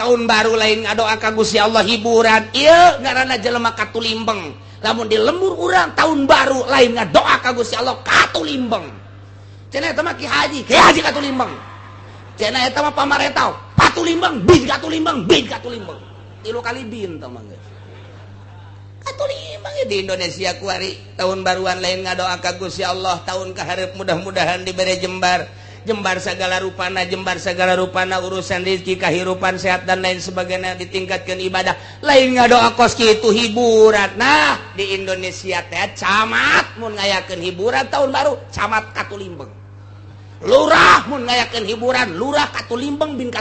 tahun baru lain ngadoa ka Gusti Allah hiburan ieu ngaranna jelema katulimbeng lamun di lembur urang tahun baru lain ngadoa ka Gusti Allah katulimbeng cenah eta mah Ki Haji katulimbeng cenah eta mah pamarentah patulimbeng bin katulimbeng tilu kali bin tah mah geus katulimbeng di Indonesia kuari tahun baruan lain ngadoa ka Gusti Allah tahun kaharep mudah-mudahan dibere jembar segala rupana urusan rezeki kahirupan sehat dan lain sebagainya ditingkatkan ibadah lain ngadoa kos kitu hiburan nah di Indonesia teh camat mun ngayakeun hiburan tahun baru camat katulimbeng lurah mun ngayakeun hiburan lurah katulimbeng bin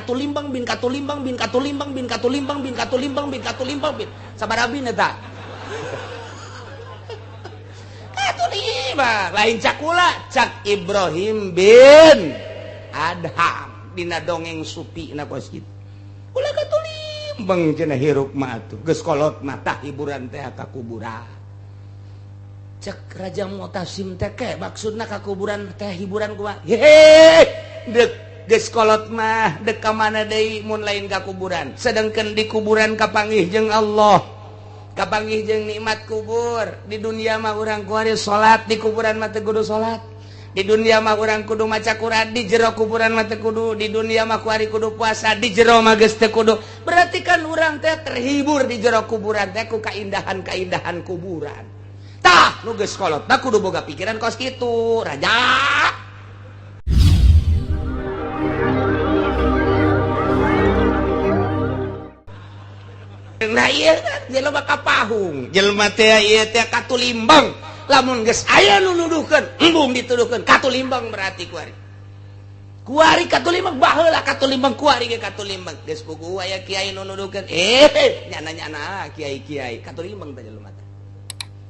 sabaraha bin eta katulimbeng lain cakula cak Ibrahim bin Adham dina dongeng supi na kos kitu ulah katulimbeng cenah hirup mah atuh geus kolot mata hiburan teh ka kuburan cek Raja Mu'tasim teh ke maksudna ka kuburan teh hiburan kumaha deuk geus kolot mah deuk ka mana deui mun lain ka kuburan sedengkeun di kuburan kapanggih jeung Allah kapanggih jeung nikmat kubur di dunia mah urang kuari salat di kuburan mah teu kudu salat di dunia mah urang kudu maca Quran di jero kuburan mah teu kudu di dunia mah kuari kudu puasa di jero mah geus teu kudu berarti kan urang teh terhibur di jero kuburan teh ku kaindahan-kaindahan kuburan tah nu geus kolot tah kudu boga pikiran kos kitu raja nah iya kan jelema kapahung jelema teh ieu teh katulimbeng lamun geus aya nu nuduhkeun embung dituduhkeun katulimbeng berarti kuari katulimbeng baheula katulimbeng kuari ge katulimbeng geus puguh aya kiai nu nuduhkeun nyana-nyana kiai-kiai katulimbeng teh jelema teh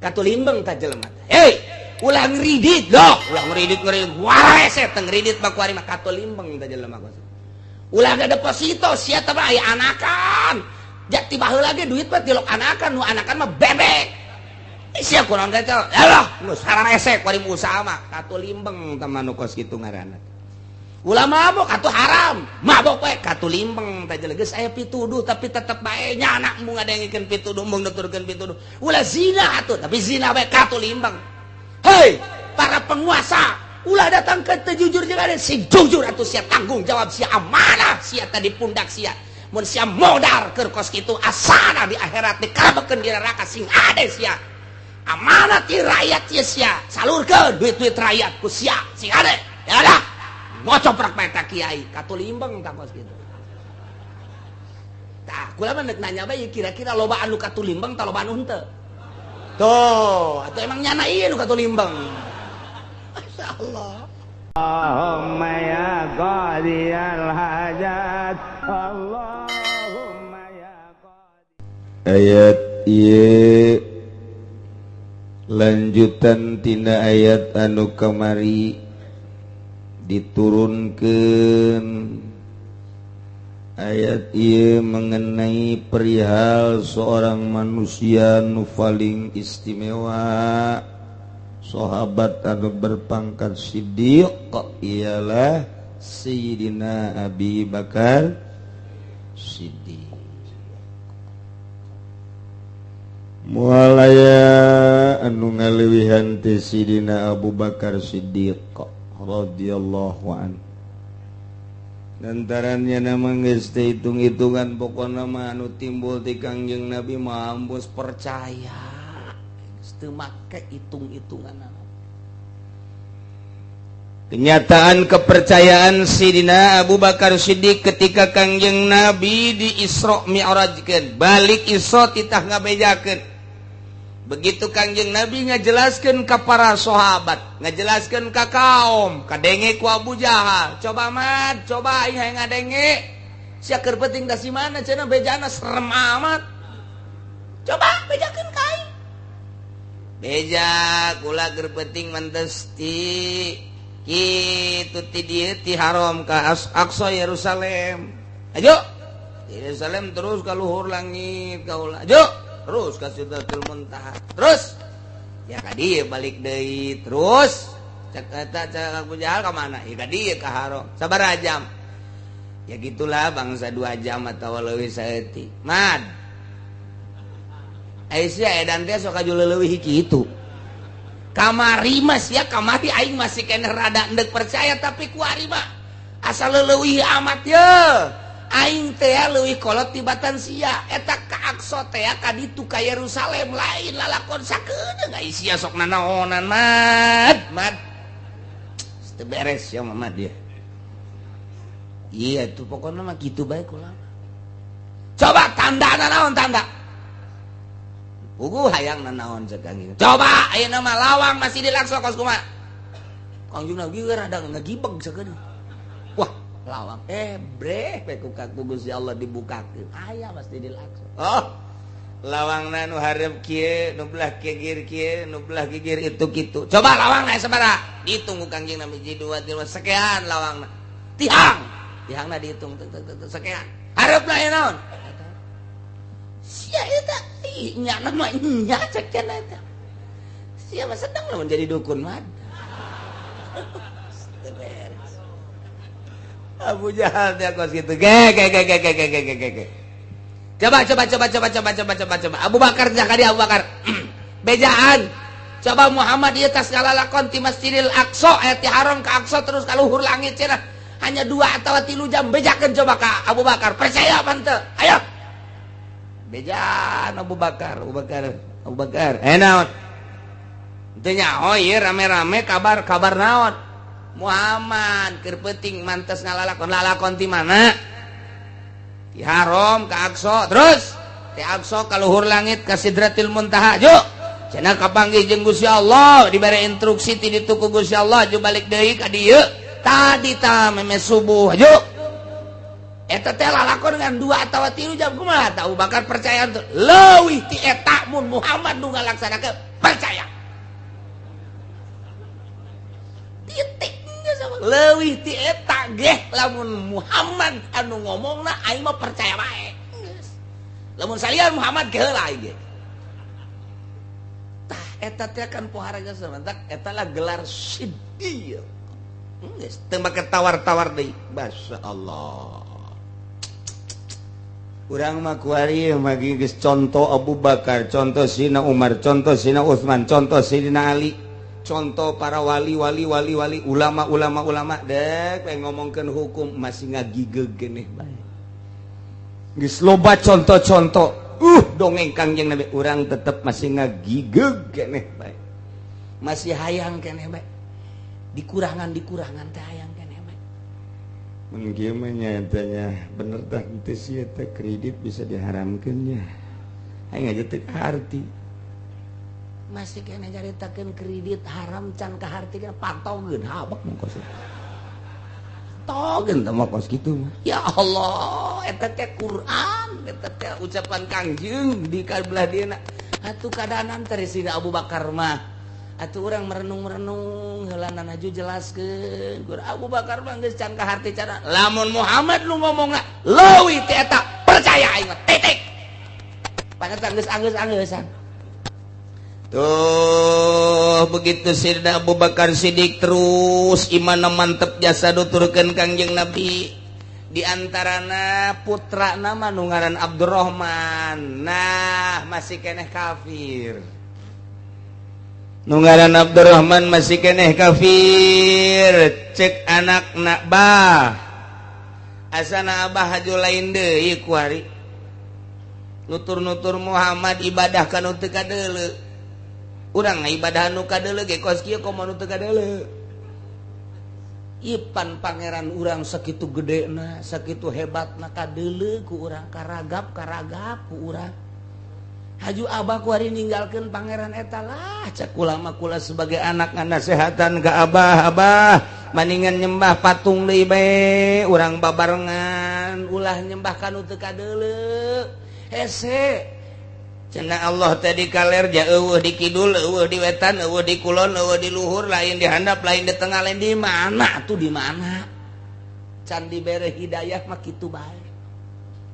katulimbeng teh jelema teh ulah ngridit ulah ngridit wae set ngridit mah kuari mah katulimbeng teh jelema ulah ada deposito sia teh mah aya anakan jati baheula ge duit mah tilok anakan nu anakan mah bebek sia kunaon teh yalah nu sarang esek kuari usaha mah katulimbeng teh manu kos kitu ngaranna ulah mabok atuh haram mabok we katulimbeng teh jelema geus aya pituduh tapi tetep bae nyana mung ngadengikeun pituduh mung nuturkeun pituduh ulah zina atuh tapi zina we katulimbeng hei para penguasa ulah datang ke teu jujur jeung ade si jujur atuh sia tanggung jawab sia amanah sia tadi pundak sia mun sia modar keur kos kitu asana di akhirat dikabekeun di neraka sing ade sia amanat ti rakyat ieu sia salurkeun duit-duit rakyat ku sia sing ade ya dah ngocoprak bae ta kiai katulimbeng ta kos kitu tah kula mah nanya bae kira-kira loba anu katulimbeng tah loba anu henteu tuh atuh emang nyana ieu nu katulimbeng masyaallah Allahumma ya qadiyal hajat Allahumma ya qadiyal ayat ieu lanjutan tina ayat anu kamari diturunkeun ayat ieu mengenai perihal seorang manusia nu paling istimewa sahabat anu berpangkat Siddiq ialah Sayyidina Abi Bakar Siddiq mualaya anu ngalewihan ti Sayyidina Abu Bakar Siddiq radhiyallahu anhu lantarannya nama geus teh hitung-hitungan pokona mah anu timbul ti Kangjeng Nabi mah ambus percaya teu make hitung-hitungan kenyataan kepercayaan Sayyidina Abu Bakar Siddiq ketika Kangjeng Nabi di Isra Mi'rajkeun balik Isra titah ngabejakeun begitu Kangjeng Nabi ngajelaskeun ka para sahabat ngajelaskeun ka kaum kadenge ku Abu Jahal coba mat coba aing hayang ngadenge sia keur penting da si mana cenah bejana serem amat coba bejakeun ka aing beja kula keur penting mantes ti kitu ti dieu ti haram ka Aqsa Yerusalem ajo Yerusalem terus ka luhur langit kaula ajo terus ka Sidratul Muntaha terus ya ka dieu balik deui terus cek eta cek Abu Jahal ka mana ya ka dieu ka haram sabaraha jam Ya gitulah bangsa 2 jam atau leuwih saeutik. Mad. Aisyah edan teh sok aju leuwih kitu. Kamari mas ya kamari aing masih kena rada endek percaya tapi kuari mah asal leuwih amat ya. Aing teh leuwih kolot tibatan sia eta ka Aqsa teh ka ditu ka Yerusalem lain lalakon sakedeung Aisyah sok nanaonan mad. Teu beres ya mama dia. Iya tuh pokoknya mah gitu baik ulama. Coba tanda naon tanda. Puguh hayang naon sekang. Coba ayeuna mah lawang masih dilakso kos kumaha. Kangjung Nabi rada ngagibeg sakedeung. Wah, lawang breh ku Gusti Allah dibukakeun. Aya mesti dilakso. Oh. Lawangna nu hareup kieu, nu belah gigir kieu, nu belah gigir itu kitu. Coba lawangna sabaraha? Ditunggu Kangjeng Nabi 2 3 sekian lawangna. Tihangna dihitung sekian. Hareupna aya naon? Sia eta nya nama nya cek cenah eta. Sia mah sedang lamun jadi dukun mah. Abu Jahal teh kos kitu. Ge. Coba. Abu Bakar zakari Abu Bakar. Bejaan. Coba Muhammad ieu tas ngalalakon ti Masjidil Aqsa aya ti haram ka Aqsa terus ka luhur langit cenah. Hanya 2 atau 3 jam bejakeun coba ka Abu Bakar. Percaya apa henteu? Ayo. Bejaan Abu Bakar. Naon? Teu nyaho ieu rame-rame kabar naon? Muhammad keur peuting mantes ngalalakon ti mana? Ti haram ka Aqsa terus ti Aqsa ka luhur langit ka Sidratil Muntaha. Juk cenah kapanggih jeung Gusti Allah dibere instruksi ti ditu ku Gusti Allah aju balik deui ka dieu. Tadi meme subuh juk eta teh lalakon dengan 2 atau 3 jam kumaha Abu Bakar percaya teu leuwih ti eta mun Muhammad nu ngalaksanakeun percaya titik leuwih ti eta geh lamun Muhammad anu ngomongna aing mah percaya bae geus lamun salian Muhammad geula aing ge tah eta teh kan pohara geus sebentak eta lah gelar siddiq geus teu make tawar-tawar deui masya Allah. Urang mah kuari magi geus contoh Abu Bakar, contoh Sina Umar, contoh Sina Utsman, contoh Sidina Ali, contoh para wali, ulama dek pengen ngomongkeun hukum masih ngagigeg keneh bae. Geus loba contoh-contoh. Dongeng Kangjeng Nabi urang tetep masih ngagigeg keneh bae. Masih hayang keneh bae. Dikurangan teh hayang keneh bae. Mun kieu mah nyatanya bener tah teh sia teh kredit bisa diharamkeun nya. Aing aja teu arti. Masih kena caritakeun kredit haram can kahartikeun patogeun habak mongkos. Togeun teh mongkos kitu mah. Ya Allah, eta teh Quran, eta teh ucapan Kangjeng di kabelah dieuna. Atuh kadanan teh Sina Abu Bakar mah. Atuh urang merenung-merenung heulana aju jelaskeun. Gur Abu Bakar mah geus can kaharti cara. Lamun Muhammad lu ngomongna leuwih ti eta percaya aing mah titik. Paneta geus anggeus-anggeusan. Tuh begitu Sayyidina Abu Bakar Siddiq terus imanna mantep jasa nuturkeun Kangjeng Nabi. Di antarana putra nama nu ngaran Abdurrahman. Nah, masih keneh kafir. Nu ngaran Abdurrahman masih keneh kafir. Cek anakna bah. Asana abah haju lain deui kuari. Nutur-nutur Muhammad ibadah kana teu kadeuleu. Urang ibadah anu kadeuleu ge kos kieu komo nu teu kadeuleu. Ipan pangeran urang sakitu gedena, sakitu hebatna kadeuleu ku urang, karagap ku urang. Haju abah kuari ninggalkeun pangeran eta lah, cak ulama kula sebagai anak nganasehatan ka abah maningan nyembah patung deui bae, urang babarengan ulah nyembah kanu teu kadeuleu. Hese cenah Allah tadi kaler ja eueuh di kidul, eueuh di wetan, eueuh di kulon, eueuh di luhur, lain di handap, lain di tengah, lain di mana tuh di mana? Can dibere hidayah mah kitu bae.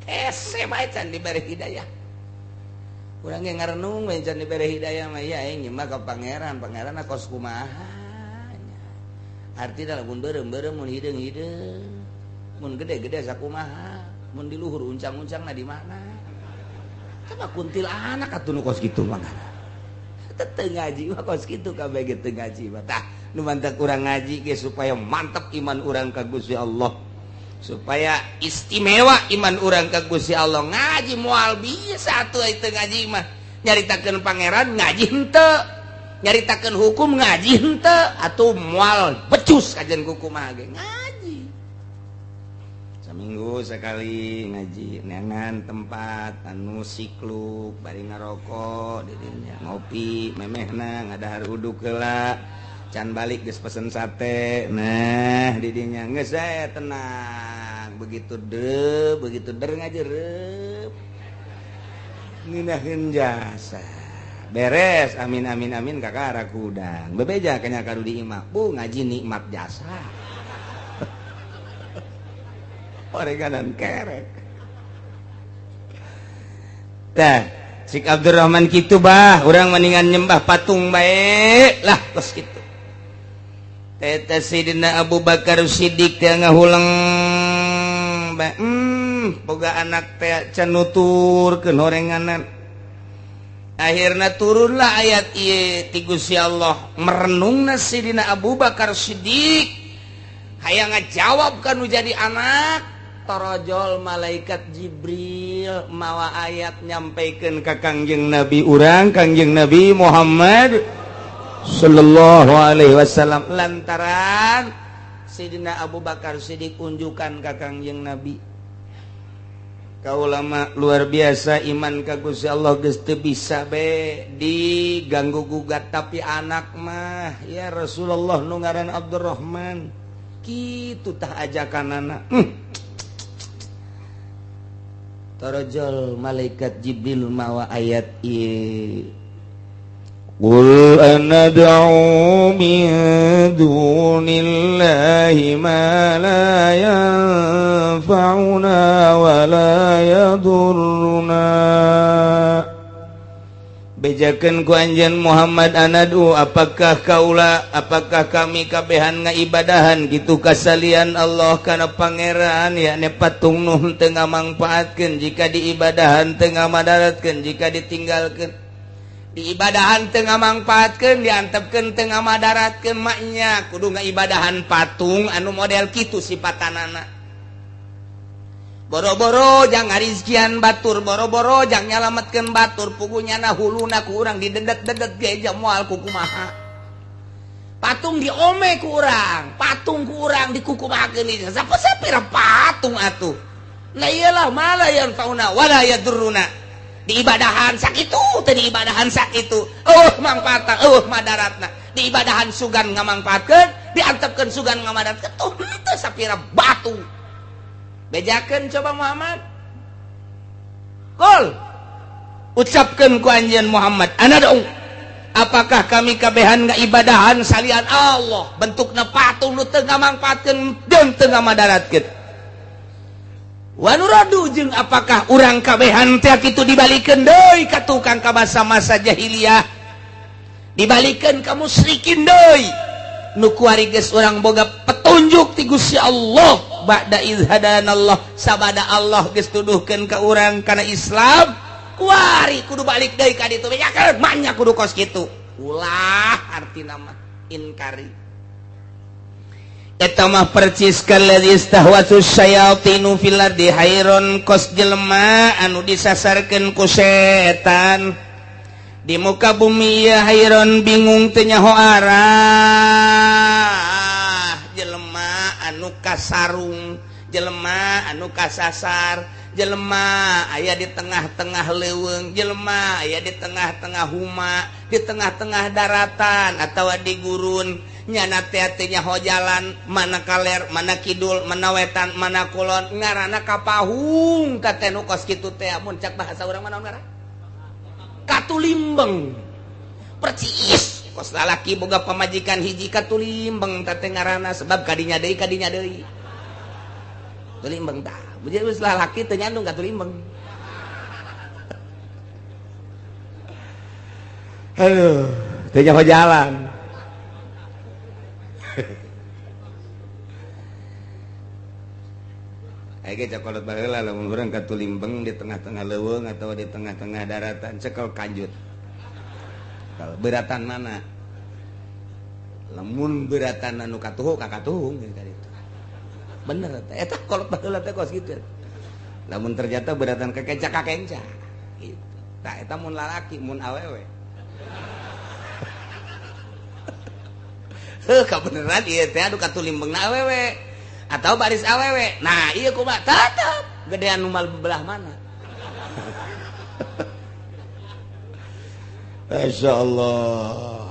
Hese bae can dibere hidayah. Urang ge ngarenung we can dibere hidayah mah ya aing mah ka pangeran, pangeran kos kumaha nya. Arti da lamun beureum-beureum mun hideung-hideung. mun gede-gede sakumaha mun di luhur uncang-uncangna di mana coba kuntil anak atuh nu kos kitu mangana teu ngaji mah kos kitu kabeh ge teu ngaji mah tah nu mantep urang ngaji ge supaya mantep iman urang ka Gusti Allah supaya istimewa iman urang ka Gusti Allah ngaji moal bisa atuh teu ngaji mah nyaritakeun pangeran ngaji henteu nyaritakeun hukum ngaji henteu atuh moal becus kajen kumaha ge ngaji saminggu sekali ngaji neangan tempat anu sikluk bari ngarokok di dinya ngopi memehna ngadahar uduk heula can balik geus pesen sate nah di dinya geus tenang begitu der ngajerep ngeunaheun jasa beres amin amin amin kakara kudang bebeja kanya kadu di imah bu ngaji nikmat jasa orenganan kerek tah Sik Abdurrahman kitu bah urang mendingan nyembah patung bae lah tos kitu Teta Sayyidina Abu Bakar Siddiq teh ngahulang bae boga anak teh can nuturkeun horenganan akhirna turunlah ayat ieu ti Gusti Allah merenungna Sayyidina Abu Bakar Siddiq hayang ngajawab kanu jadi anak torojol malaikat Jibril mawa ayat nyampaikeun ka Kangjeng Nabi urang Kangjeng Nabi Muhammad sallallahu alaihi wasallam lantaran Sayyidina Abu Bakar Siddiq unjukan ka Kangjeng Nabi kaulama luar biasa iman ka Gusti Allah geus teu bisa be diganggu gugat tapi anak mah ya Rasulullah nu ngaran Abdurrahman kitu tah ajakanana tarajal malaikat Jibril mawa ayat ieu qul anad'u min dunillahi ma la yanfa'una wa la yadurruna bejakeun ku anjeun Muhammad anad'u apakah kami kabehan ngaibadahan kitu kasalian Allah kana pangeran yakni patung nu teu ngamangpaatkeun jika diibadahan teu ngamadaratkeun jika ditinggalkeun diibadahan teu ngamangpaatkeun diantepkeun teu ngamadaratkeun maknya kudu ngaibadahan patung anu model kitu sipatanana boro-boro jang ngarizkian batur boro-boro jang nyalametkeun batur pugunyana huluna ku urang didedet-dedet ge jang moal kukumaha patung diome ku urang patung ku urang dikukumahakeun ieu sapira patung atuh la iyalah mala yang fauna wala yadurruna diibadahan sakitu teh diibadahan sakitu mangpaatna madaratna diibadahan sugan ngamangpaatkeun diantepkeun sugan ngamadatkeun tuh teu sapira batu bejakeun coba Muhammad Qul ucapkeun ku anjeun Muhammad anad'u apakah kami kabehan ngaibadahan salian Allah bentukna patung nu teu ngamangpaatkeun jeung teu ngamadaratkeun wa nuradu jeung apakah urang kabehan teh kitu dibalikeun deui ka tukang ka masa-masa jahiliyah dibalikeun ka musyrikin deui nu kuari geus urang boga petunjuk ti Gusti Allah ba'da iz hadanallah sabada Allah geus tuduhkeun ka urang kana Islam kuari kudu balik deui ka ditu bejakeun manya kudu kos kitu ulah artina mah inkari eta mah percis kalladzi istahwatu syayatinu fil ardi hairon kos jelema anu disasarkeun ku setan di muka bumi ya hairon bingung teu nyaho arah jelema anu kasarung jelema anu kasasar jelema aya di tengah-tengah leuweung jelema aya di tengah-tengah huma di tengah-tengah daratan atawa di gurun nyana teh teu nyaho jalan mana kaler mana kidul mana wetan mana kulon ngaranna kapahung ka teh nu kos kitu teh mun cak bahasa urang mana ngaran katulimbeng percis kos lalaki boga pamajikan hiji katulimbeng teh ngaranna sebab kadinya deui tulimbeng tah bujeu geus lalaki teu nyandung katulimbeng aduh teu nyaho jalan cokolot baheula lamun urang katulimbeng di tengah-tengah leuweung atau di tengah-tengah daratan cekel kanjut. Kalau beratan mana? Lamun beratan anu katuhu ka katuhung gitu. Bener eta kolot baheula teh kos kitu. Lamun ternyata beratan ka kenca gitu. Tah eta mun lalaki mun awewe. Kebeneran ieu teh anu katulimbengna awewe atau baris awewe. Nah, ieu kumaha? Tetep gedean nu mal bebelah mana. Masyaallah.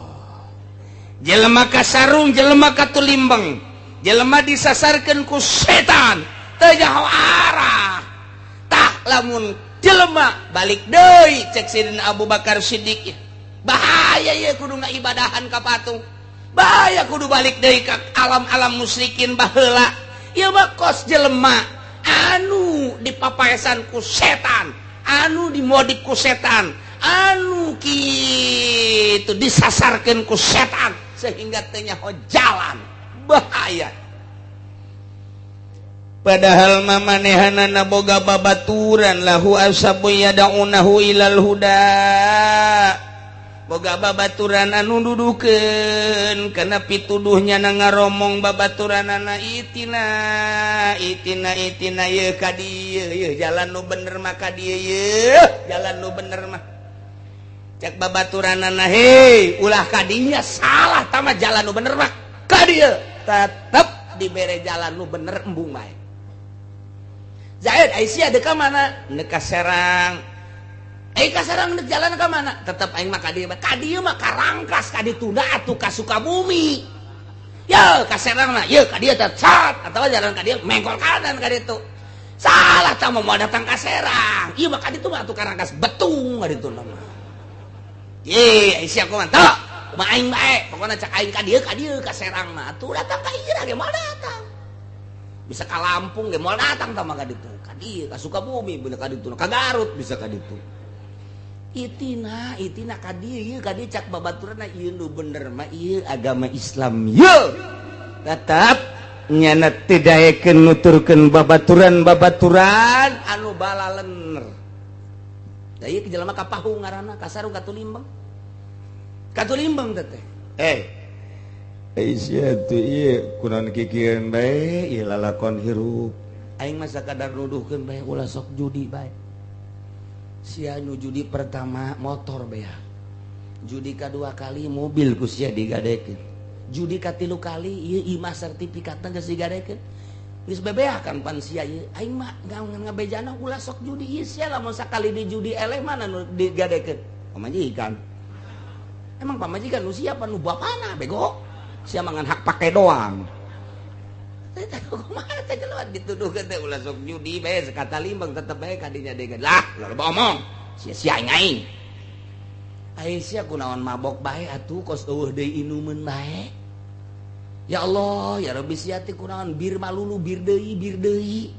Jelema kasarung, jelema katulimbeng, jelema disasarkeun ku setan, teu nyaho arah. Tah lamun jelema balik deui cek Sidina Abu Bakar Siddiq. Bahaya ye kudu ngaibadahan ka patung. Bahaya kudu balik deui ka alam-alam musyrikin baheula. Ieu mah kos jelema anu dipapaesan ku setan, anu dimodif ku setan, anu kitu disasarkeun ku setan sehingga teu nyaho jalan. Bahaya. Padahal mamanehanana boga babaturan lahu asabu yadaunahu ilal huda. Boga babaturan anu dudukeun kana pituduhnya na ngaromong babaturanana itina ye ka dieu ye jalan nu bener mah ka dieu ye jalan nu bener mah cek babaturanana hei ulah ka dinya salah tah mah jalan nu bener mah ka dieu tetep dibere jalan nu bener embung bae. Zaid Aisyah deka mana deka Serang kasarang nek jalan ke mana? Tetep aing mah ka dieu mah karangkas ka ditunda atuh ka Sukabumi. Ya ka Serang mah ye ka dieu teh cat atawa jalan ka dieu mengkol kanan ka ditu. Salah tah mau datang ka Serang. Ieu mah ka ditu mah atuh karangkas betung ka ditu mah. Ye Aisyah kumaha tah? Mah aing bae pokona cak aing ka dieu ka Serang mah atuh datang ka Ira ge moal datang. Bisa ka Lampung ge moal datang tah mah ka ditu. Ka dieu ka Sukabumi bener ka ditu ka Garut bisa ka ditu. Itina ka dieu cak babaturanna ieu nu bener mah ieu agama Islam ye tetep nyana teu daekeun nuturkeun babaturan anu balalener. Da ieu jelema kapahu ngaranna kasarung katulimbeng teh Aisyah tuh ieu kunaon kikieun bae ieu lalakon hirup aing mah sakadar nuduhkeun bae ulah sok judi bae. Sia nu judi pertama motor bea, judi kedua kali mobil ku sia digadekeun, judi katilu kali ieu imah sertifikatna geus digadekeun, geus bebeakan pan sia ieu aing mah ngabejana ulah sok judi ieu sia lamun sakali di judi eleh mana nu digadekeun pamajikan. Emang pamajikan nu sia apa nu bapana bego sia mangan hak pake doang. Kumaha teh geuleuan dituduhkeun teh ulah sok judi bae sakata limbang tetep bae ka dinya degan. Lah, loba omong. Sia-sia aing. Aisyah kunaon mabok bae atuh kos eueuh deui inumeun bae. Ya Allah, ya Rabbi sia teh kunaon bir malulu bir deui.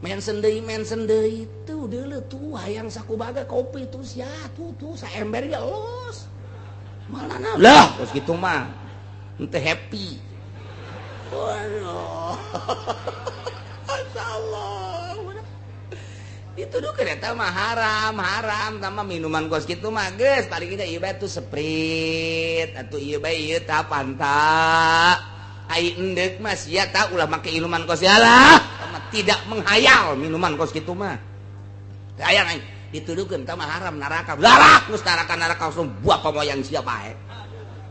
Mensen deui tuh deuleu tuh hayang sakumaha kopi tuh sia tuh saember ya los. Malana lah kos kitu mah. Henteu happy. Waduh, Masyaallah. Dituduhkeun eta mah haram, tama minuman kos kitu mah geus paling kita ieu bae tuh Sprite atuh ieu bae ieu tah Fanta. Ai endek mah sia tah ulah make minuman kos yalah, tidak menghayal minuman kos kitu mah. Hayang aing dituduhkeun tah mah haram neraka. Larak geus neraka buah pamoyang sia bae.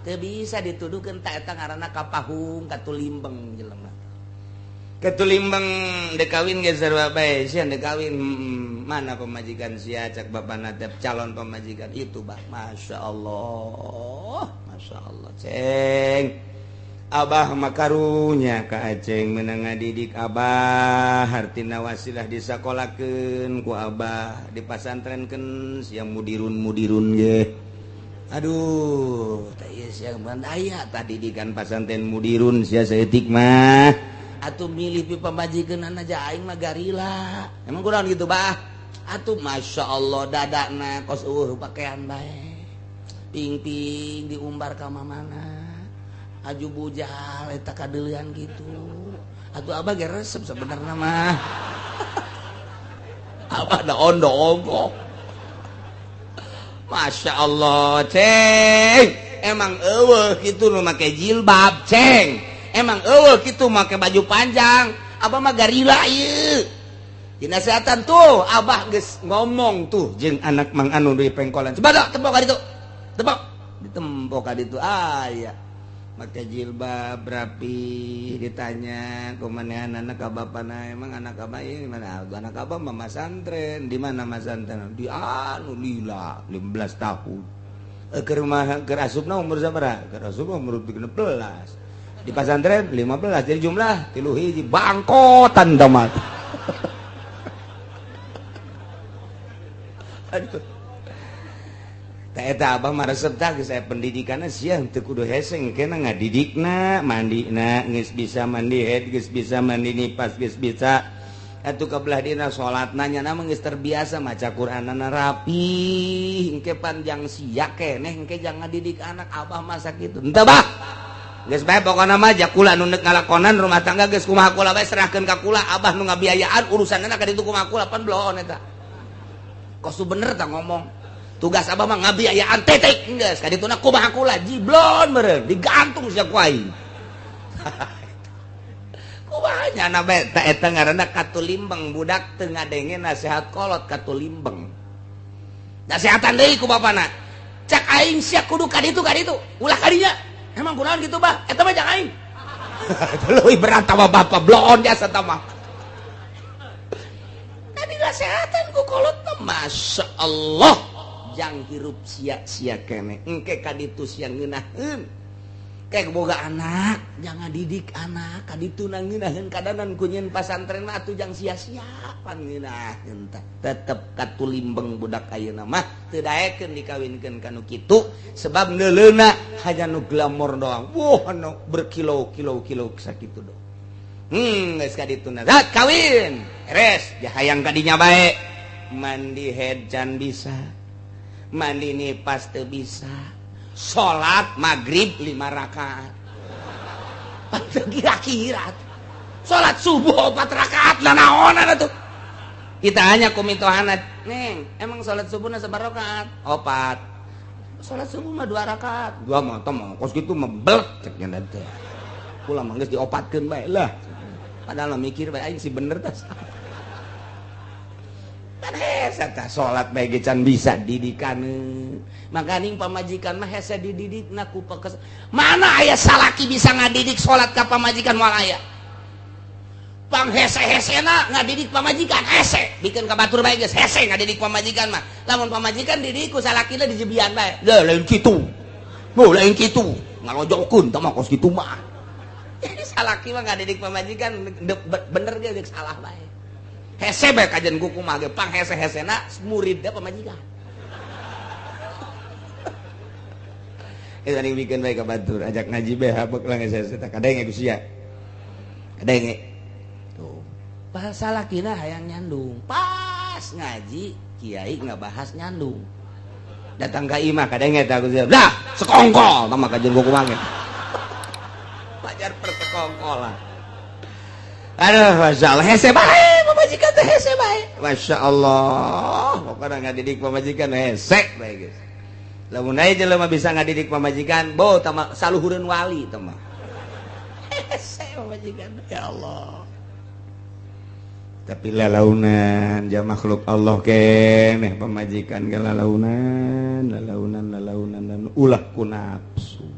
Teu bisa dituduhkeun tah eta ngaranna kapahung katulimbeng jelema. Katulimbeng dek kawin ge sarua bae, sia dek kawin mana pemajikan sia cak bapana teh calon pemajikan itu bah. Masyaallah ceng. Abah makarunya ka aceng meunang ngadidik abah hartina wasilah disakolakeun ku abah dipasantrenkeun sia mudirun ge. Aduh, tah ieu sia aya tah didikan pasantren mudirun sia saeutik mah. Atuh milih pi pamajikeunna aja aing mah garila. Emang kunaon gitu, Bah? Atuh masyaallah dadana kos eueuh pakaian bae. Ping-ping diumbar ka mamana. Aju bujal eta kadeulean gitu. Atuh abah ge resep sebenarnya mah. Abah da ondo-ondo. Masya Allah, ceng. Emang eueuh kitu nu make jilbab, ceng. Emang eueuh kitu make baju panjang. Abah mah garila ieu. Dinasehatan tuh, abah geus ngomong tuh jeung anak Mang Anu di pengkolan. Coba dah tepok ka ditu. Tepok. Ditempok ka ditu. Aya. Make jilbab rapi, ditanya kumanehan anak abapana, emang anak abah ieu mana? Anak abah mah masantren. Di mana masantren? Di anu lila 15 tahun. Ke rumah ke asupna umur sabaraha? Ke asupna umur 16. Di pasantren 15, jadi jumlah 3 hiji bangkotan tamat. Aduh. Tak eta abah mah resep tah geus aya pendidikanna sia teu kudu hese engkena ngadidikna, mandina geus bisa mandi head, geus bisa mandi nipas, geus bisa atuh kabelah dina salatna nya mah geus terbiasa maca Qur'anana rapi, engke panjang sia keneh engke jangan ngadidik anak abah masa kitu. Henteu bah. Geus bae pokona mah jakula nu neuk ngalakonan rumah tangga geus kumaha kula bae serahkeun ka kula, abah nu ngabiayaan urusanna ka ditu kumaha kula pan bloon eta. Kosu bener tah ngomong. Tugas abah mah ngabiayaan tetek geus ka dituna kumaha kula jiblon meureun digantung sia ku aing. Kumaha nya na bae ta eta ngaranna katulimbeng budak teu ngadenge nasihat kolot katulimbeng. Nasihatan deui ku bapana. Cak aing sia kudu ka ditu ulah ka dinya. Emang kunaon kitu bah? Eta mah jang aing. Leuwih berat tama bapak bloon jasa tama. Tadi nasihatan ku kolot mah masya Allah. Jang hirup sia-sia kene engke kaditu sia ngeunaheun kayak boga anak jangan didik anak kaditu ngeunaheun kadanan ku nyeun pasantren mah atuh jang sia-sia pangeunaheun teh tetep katulimbeng budak ayeuna mah teu daekeun dikawinkeun kanu kitu sebab neuleuna hanya nu glamor doang wah anu berkilo-kilo sakitu do geus kaditu na zat kawin beres hayang kadinya bae mandi head can bisa mandi nipas teu bisa salat maghrib 5 rakaat panteu kira-kira salat subuh 4 rakaat lah naonan atuh kita hanya kumitohana neng emang salat subuhna sabaraha rakaat 4 salat subuh mah 2 rakaat 2 mah tah mah kos kitu mah belek cek nya teh kula mah geus diopatkeun bae lah padahal mikir bae aing si bener tah kan hese tah salat bae ge can bisa didikan makaning pamajikan mah hese dididikna ku pekes mana aya salaki bisa ngadidik salat ka pamajikan moal aya pang hese-hesena ngadidik pamajikan hese bikin ka batur bae geus hese ngadidik pamajikan mah lamun pamajikan didik ku salakina dijebian bae lain kitu lain kitu ngalojokeun tah mah kos kitu mah jadi salaki mah ngadidik pamajikan bener ge geus salah bae hese bae kajen kuku mah ge pang hese-hesena murid da pamajikan. Eta ning bikin bae ka batur ajak ngaji bae habek lah hese-hese teh kadenge ku sia. Kadenge. Tuh. Bahasa lakina hayang nyandung. Pas ngaji kiai ngabahas nyandung. Datang ka imah kadenge teh ku sia. Dah, sekongkol tah mah kajen kuku mah ge. Pajar persekongkolan. Aduh, Masya Allah, hese bae, pamajikan teh hese bae. Masya Allah, pokoknya ngadidik pamajikan hese bae guys. Lamun aya jelema bisa ngadidik pamajikan, bo tama saluhureun wali tama. Hese pamajikan, ya Allah. Tapi lalaunan, ja makhluk Allah keneh pamajikan ge lalaunan dan ulah ku nafsu.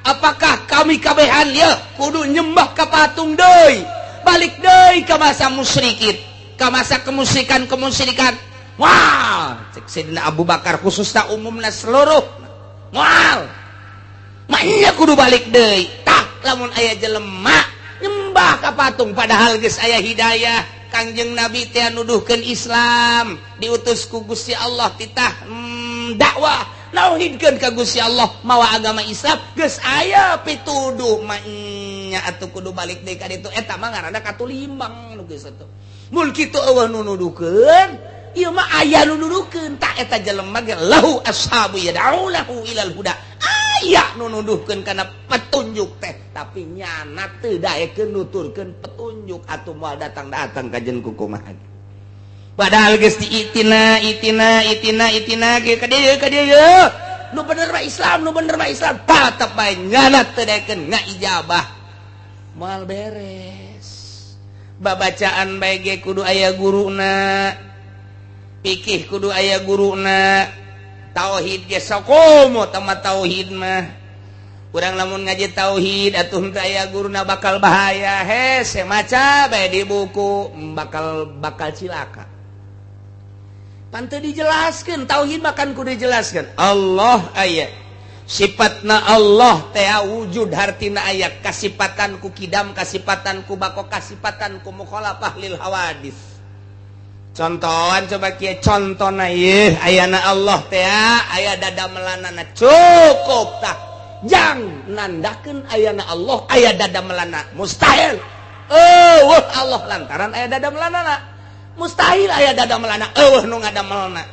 Apakah kami kabehan ya kudu nyembah ka patung deui balik deui ka masa musyrikin ka masa kemusyrikan wah cek Sayyidina Abu Bakar khususna umumna seluruh moal manya kudu balik deui tah lamun aya jelema nyembah ka patung padahal geus aya hidayah Kangjeng Nabi teh nuduhkeun Islam diutus ku Gusti Allah titah dakwah nauhidkeun ka Gusti Allah mawa agama Islam geus aya pituduh mah nya atuh kudu balik deui ka ditu eta mah ngaranna katulimbang nu geus atuh mun kitu eueuh nu nuduhkeun ieu mah aya nu nuduhkeun tah eta jelema ge lahu ashabu yad'ulahu ilal huda aya nu nuduhkeun kana petunjuk teh tapi nyana teu daekeun nuturkeun petunjuk petunjuk atuh moal datang-datang kajen kukumaha padahal geus diitina ge ka dieu nu bener mah Islam tetep bae nganat teu daekeun ngaijabah moal beres babacaan bae ge kudu aya guruna fikih kudu aya guruna tauhid ge sakomo tamat tauhid mah urang lamun ngaji tauhid atuh teu aya guruna bakal bahaya hese maca bae di buku bakal cilaka panteu dijelaskeun tauhid makan kudu dijelaskeun Allah aya sifatna Allah teh wujud hartina aya kasipatan ku kidam kasipatan ku bako kasipatan ku mukhalafah lil hawadis contohan coba kieu contona ieu ayana Allah teh aya dadamelanana cukup tah jang nandakeun ayana Allah aya dadamelana mustahil Allah lantaran aya dadamelanana mustahil aya dadamelana nu ngadamelna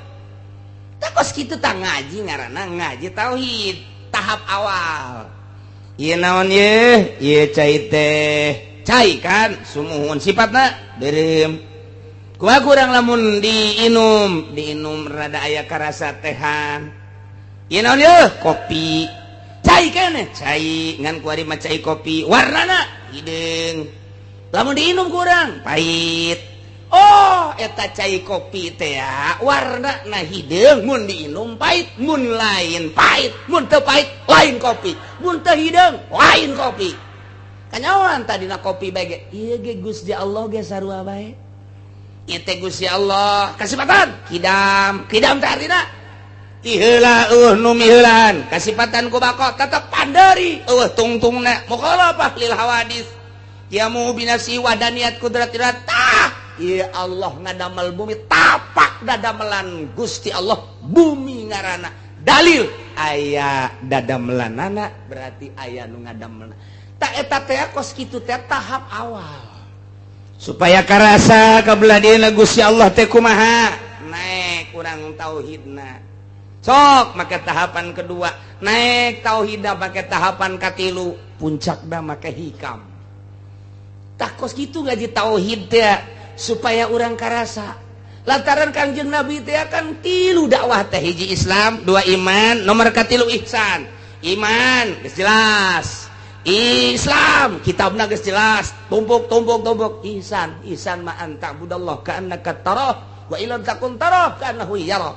tah kos kitu tah ngaji ngaranna ngaji tauhid tahap awal ieu naon ieu cai teh cai kan sumuhun sifatna beureum kumaha kurang lamun diinum rada aya karasa tehan ieu naon kopi cai keneh cai ngan kuari mah cai kopi warnana hideung lamun diinum kurang pahit eta cai kopi teh warna na hideung mun diinum pahit mun lain pahit mun teu pahit lain kopi mun teu hideung lain kopi kanyawan tadina kopi bae ge ieu ge Gusti Allah ge sarua bae ieu teh Gusti Allah kasipatan kidam teh artina ti heula nu miheulan kasipatan ku bako tetep panderi tungtungna mukhalafah lil hawadis yamu binasi wadaniyat kudratirat iya Allah ngadamel bumi tapak dadamelan Gusti Allah bumi ngarana dalil aya dadamelanana berarti aya nu ngadamelna tak eta teh kos kitu teh tahap awal supaya karasa kabelah dieuna Gusti Allah teh kumaha naik urang tauhidna sok make tahapan kedua naik tauhidna make tahapan katilu puncakna make hikam tak kos kitu ngaji tauhid teh supaya orang karasa lantaran Kangjeng Nabi teh kan tilu dakwah teh hiji Islam dua iman nomor katilu ihsan iman geus jelas Islam kitabna geus jelas tumpuk ihsan ma anta budallah ka annaka tarah wa illam takun tarah ka annahu yara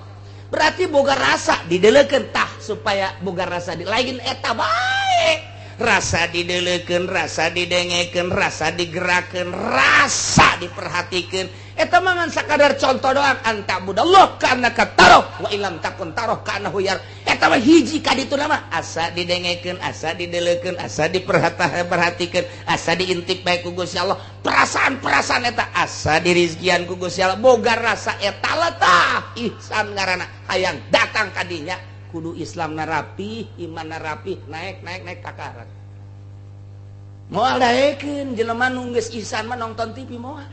berarti boga rasa didelekeun tah supaya boga rasa di lain eta bae rasa didelekeun rasa didengekeun rasa digerakkeun rasa diperhatikeun eta mah ngan sakadar contoh doang anta budallah ka annaka tarah wa illam takun tarah ka annahu yara eta mah hiji ka ditu mah asa didengekeun asa didelekeun asa diperhatikeun asa diintip bae ku Gusti Allah perasaan eta asa dirizkian ku Gusti Allah boga rasa eta letah ihsan ngaranna hayang datang ka dinya kudu Islam rapi iman rapi naik kakarat moal daekeun jelema nu geus ihsan mah nonton TV moal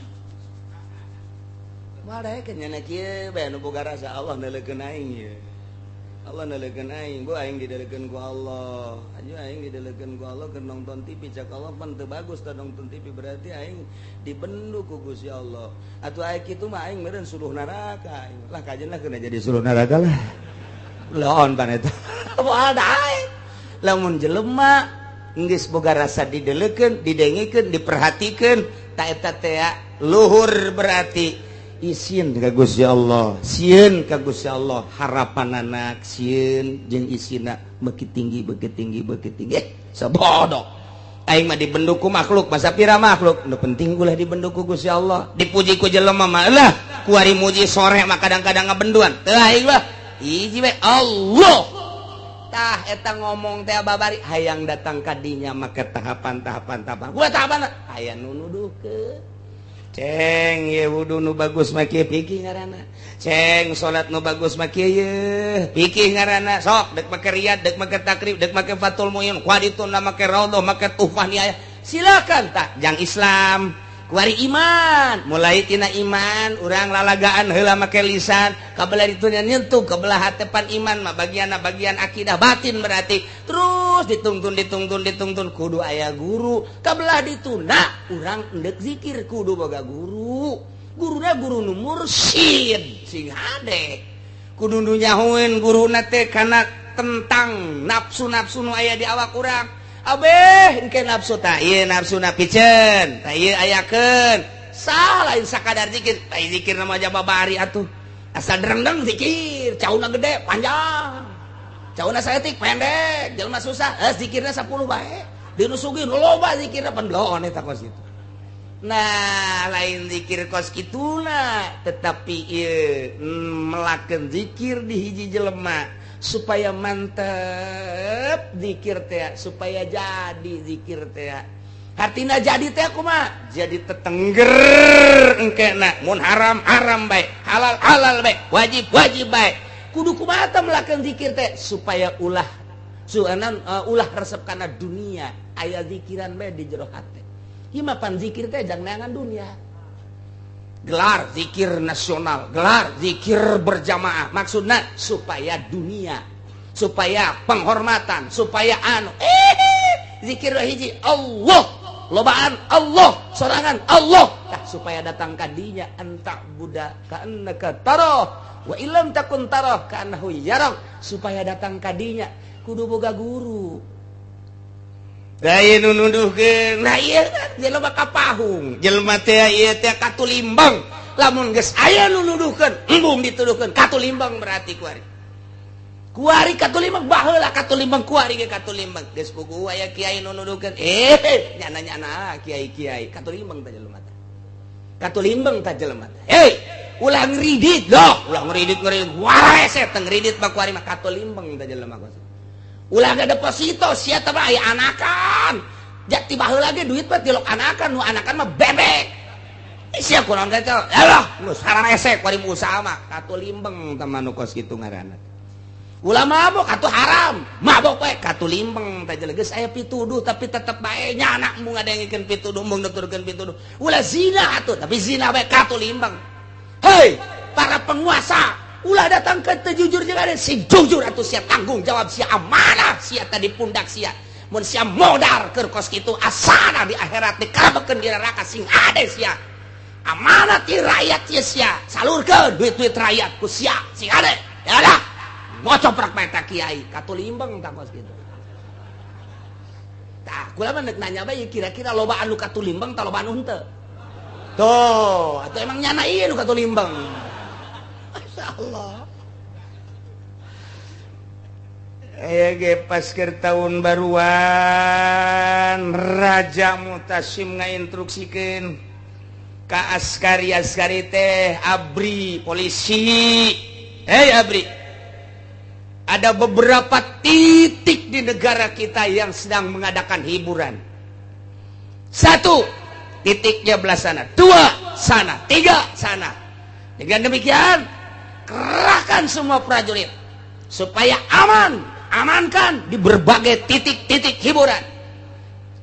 daekeun nya kieu bae nu boga rasa Allah nalekeun aing ye Allah nalekeun aing bu aing didalekeun ku Allah aju aing didalekeun ku Allah keur nonton TV cak Allah pan teu bagus tah nonton TV berarti aing dibendu ku Gusti Allah atuh aya kitu mah aing meureun suruh neraka lah kajenna keuna jadi suruh neraka lah laon pan eta moal daek lamun jelema geus boga rasa didelekeun didengekeun diperhatikeun ta eta teh luhur berarti isin ka Gusti Allah sieun ka Gusti Allah harapanana sieun jeung isina beuki tinggi sabodo aing mah dibendu ku makhluk masa pira makhluk nu penting ulah dibendu ku Gusti Allah dipuji ku jelema mah lah kuari muji sore mah kadang-kadang ngabenduan teu aing mah hiji we Allah tah eta ngomong teh babari hayang datang ka dinya make tahapan gua tahapan aya nu nuduhkeun ceng ye wudu nu bagus mah kieu pikir ngaranna ceng salat nu bagus mah kieu pikir ngaranna sok dek make riyad dek make takrib dek make fatul muin kuadituna make raudhah make tuhfah ni aya silakan tah jang Islam kuari iman mulai tina iman urang lalagaan heula make lisan kabelah ditunya nyentuh kabelah hatepan iman mah bagian akidah batin berarti terus ditungtun kudu aya guru kabelah dituna urang endek zikir kudu boga guruna guru nu mursyid sing hade kudu nu nyahoeun guruna teh kana tentang nafsu nu aya di awak urang. Abeh engke nafsu tah ieu nafsuna piceun tah ieu ayakeun sah lain sakadar zikir tah zikir nama jababari atuh asal derengdeng zikir cauna gede panjang cauna saeutik pendek jelema susah zikirna 10 bae dinu sugih loba zikirna pendelon eta kos kitu nah lain zikir kos kituna tetapi ieu melakeun zikir di hiji jelema supaya mantep zikir teh supaya jadi zikir teh hartina jadi teh kumaha jadi tetengger engkena mun haram bae halal bae wajib bae kudu kumaha teh melakeun zikir teh supaya ulah resep kana dunia aya zikiran bae di jero hate ieu mah pan zikir teh jang neangan dunia gelar zikir nasional, gelar zikir berjamaah. Maksudnya supaya dunia, supaya penghormatan, supaya zikir hiji Allah, lobaan Allah, sorangan Allah. Supaya datang kadinya entak budak ka'annaka taroh wa illam takun taroh ka'annahu yarah. Supaya datang kadinya kudu boga guru. Daya nunuduhkeun nah ieu jelema kapahung jelema teh ieu teh katulimbang lamun geus aya nunuduhkeun embung dituduhkeun katulimbang berarti kuari katulimbang baheula katulimbang kuari ge katulimbang geus puguh aya kiai nunuduhkeun nyana kiai katulimbang teh jelema teh katulimbang teh jelema teh ulah ngridit ulah ngridit wae set ngridit mah kuari mah katulimbang teh jelema kos ulah ada deposito sia teh mah aya anakan jati baheula ge duit mah tilok anakan nu anakan mah bebek sia kurang teh alah nu sararese kuari usaha mah katulimbeng teh nu kos kitu ngaranna ulah mabok atuh haram mabok we katulimbeng teh geus aya pituduh tapi tetep bae nyana mung ngadengikeun pituduh mung nuturkeun pituduh ulah zina atuh tapi zina we katulimbeng hei para penguasa ulah datang ke jujur jeung ada si jujur atuh sia tanggung jawab sia amanah sia tadi pundak sia mun sia modal keur kos kitu asana di akhirat dikarabekeun di neraka sing ade sia amanah ti rakyat sia salurkeun duit-duit rakyat ku sia sing ade ya dah ngocoprak bae ta kiai katulimbeng ta kos kitu tah kula mah nanya bae kira-kira loba anu katulimbeng tah loba anu henteu tuh atuh emang nyana ieu nu katulimbeng Allah. Pas ke tahun baruan Raja Mutasim ngainstruksikeun ka askari teh abri polisi. Abri. Ada beberapa titik di negara kita yang sedang mengadakan hiburan. 1 titiknya belah sana, 2 sana, 3 sana. Dengan demikian kerahkan semua prajurit supaya amankan di berbagai titik-titik hiburan.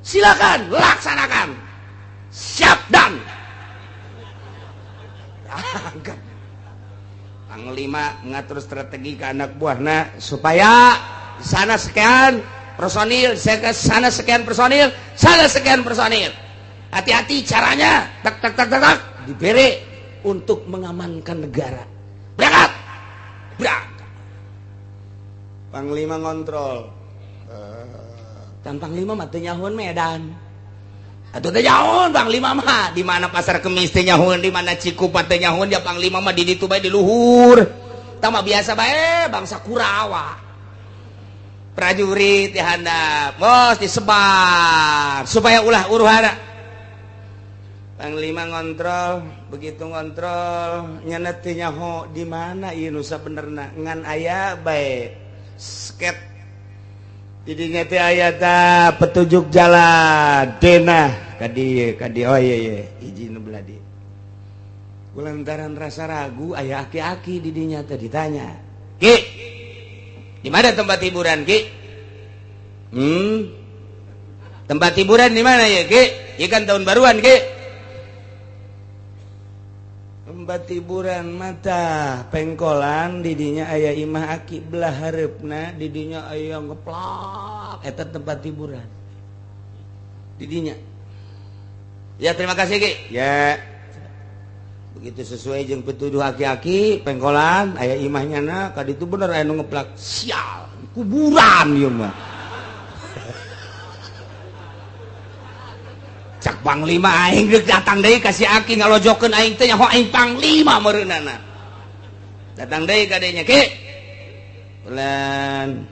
Silakan laksanakan. Siap dan Panglima mengatur strategi ke anak buahna supaya di sana sekian personil, sana sekian personil, sana sekian personil. Hati-hati caranya, tak diberi untuk mengamankan negara. Berangkat. Panglima ngontrol. Dan Panglima mah teu nyahoeun Medan. Atuh teh nyahoeun Panglima mah di mana Pasar Kemis teh nyahoeun, di mana Cikupa teh nyahoeun, ya Panglima mah di ditu bae di luhur. Tah mah biasa bae bangsa Kurawa. Prajurit dihandap, bos disebar supaya ulah uruhara. Panglima ngontrol, begitu ngontrol nyana teu nyaho di mana ieu nu sabenerna ngan aya bae sket didinya teh aya ta petunjuk jalan denah ka dieu oh iya hiji nu belah dieu kulantaran rasa ragu aya aki-aki didinya teh ditanya Ki di mana tempat hiburan Ki tempat hiburan di mana ya Ki ieu kan tahun baruan Ki tempat hiburan mata pengkolan didinya ayah imah aki belah harapna didinya ayah ngeplak eta tempat hiburan didinya ya terima kasih Ki ya begitu sesuai jeung petuduh aki-aki pengkolan ayah imahnya na kaditu bener aya nu ngeplak sial kuburan ieu mah cak panglima aing deuk datang deui ka si aki ngalojokeun aing teh nyaho aing panglima meureunana datang deui ka dinya Ki bulan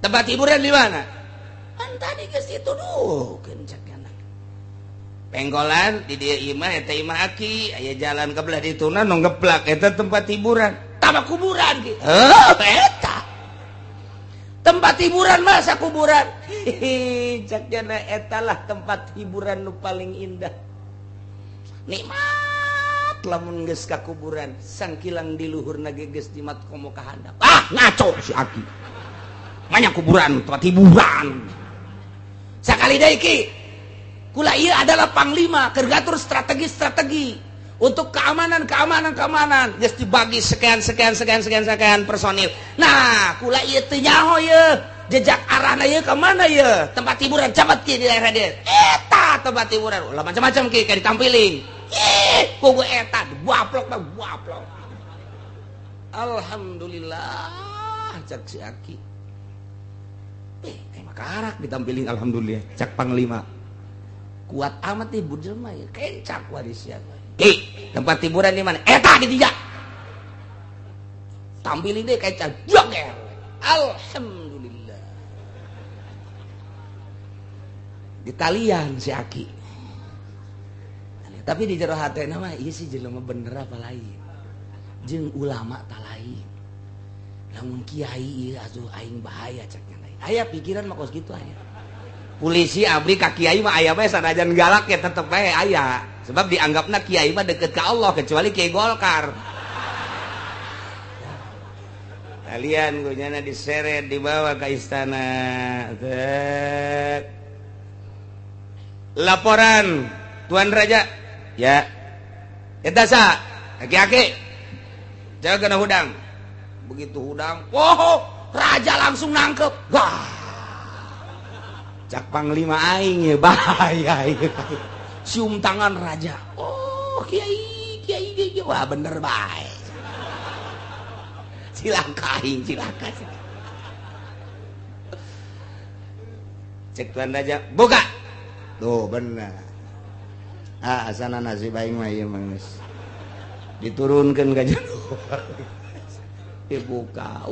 tempat hiburan di mana kan tadi geus dituduhkeun cak anak penggolan di dieu imah eta imah aki aya jalan ka belah dituna nu ngeplak eta tempat hiburan tambah kuburan Ki eta tempat hiburan masa kuburan caknya etalah tempat hiburan nu paling indah nikmat lamun geus ka kuburan sangkilang di luhurna geus jimat komo ka handap ngaco si Aki manya kuburan tempat hiburan sakali deui Ki kula ieu adalah panglima keur ngatur strategi untuk keamanan geus dibagi sekian personil. Nah, kula ieu teu nyaho ye, jejak arahna ye ka mana ye? Tempat hiburan cabat Ki di daerah dia. Eta tempat hiburan. Ulah macam-macam Ki kayak ditampilin. Kugu eta baplok. Alhamdulillah cak si Aki. Kayak makarak ditampilin alhamdulillah cak panglima. Kuat amat nih bujelma ya, kencak warisnya. Ki, tempat hiburan di mana? Eta di tiga. Tampilin deh kayak joger. Alhamdulillah. Di talian si Aki. Tapi di jero hatena mah ieu sih jelema bener apa lain. Jeung ulama tak lain. Lamun kiai ieu asuh aing bahaya caknya lain. Aya pikiran mah kos kitu aya. Polisi abri ka kiai mah aya bae sanajan galak ya tetep bae aya. Sebab dianggapna kiai mah deket ke Allah kecuali Kiai Golkar. Kalian gunyana diseret dibawa ke istana. Laporan Tuan Raja. Ya. Eta sa aki-aki. Jaga kena hudang. Begitu hudang, raja langsung nangkep. Wah. Cak panglima aing ya bahaya ieu. Cium tangan raja. Oh, kiai. Wah, bener baik. Silakan. Cek Tuan Raja, buka. Tuh, bener. Asana nasi baik mah ieu mah geus. Diturunkeun ka jero. Dibuka.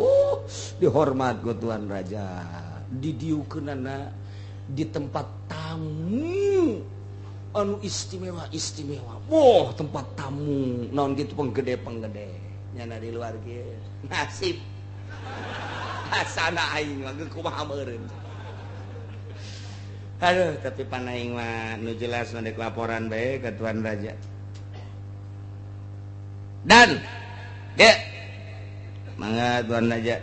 Dihormat ku Tuan Raja. Didieukeunana di tempat tamu. Anu istimewa tempat tamu naon gitu penggede nyana di luar kieu nasib asana aing mah kumaha meureun aduh tapi pan aing mah nu jelas mandek laporan bae ke Tuan Raja dan ge mangga Tuan Raja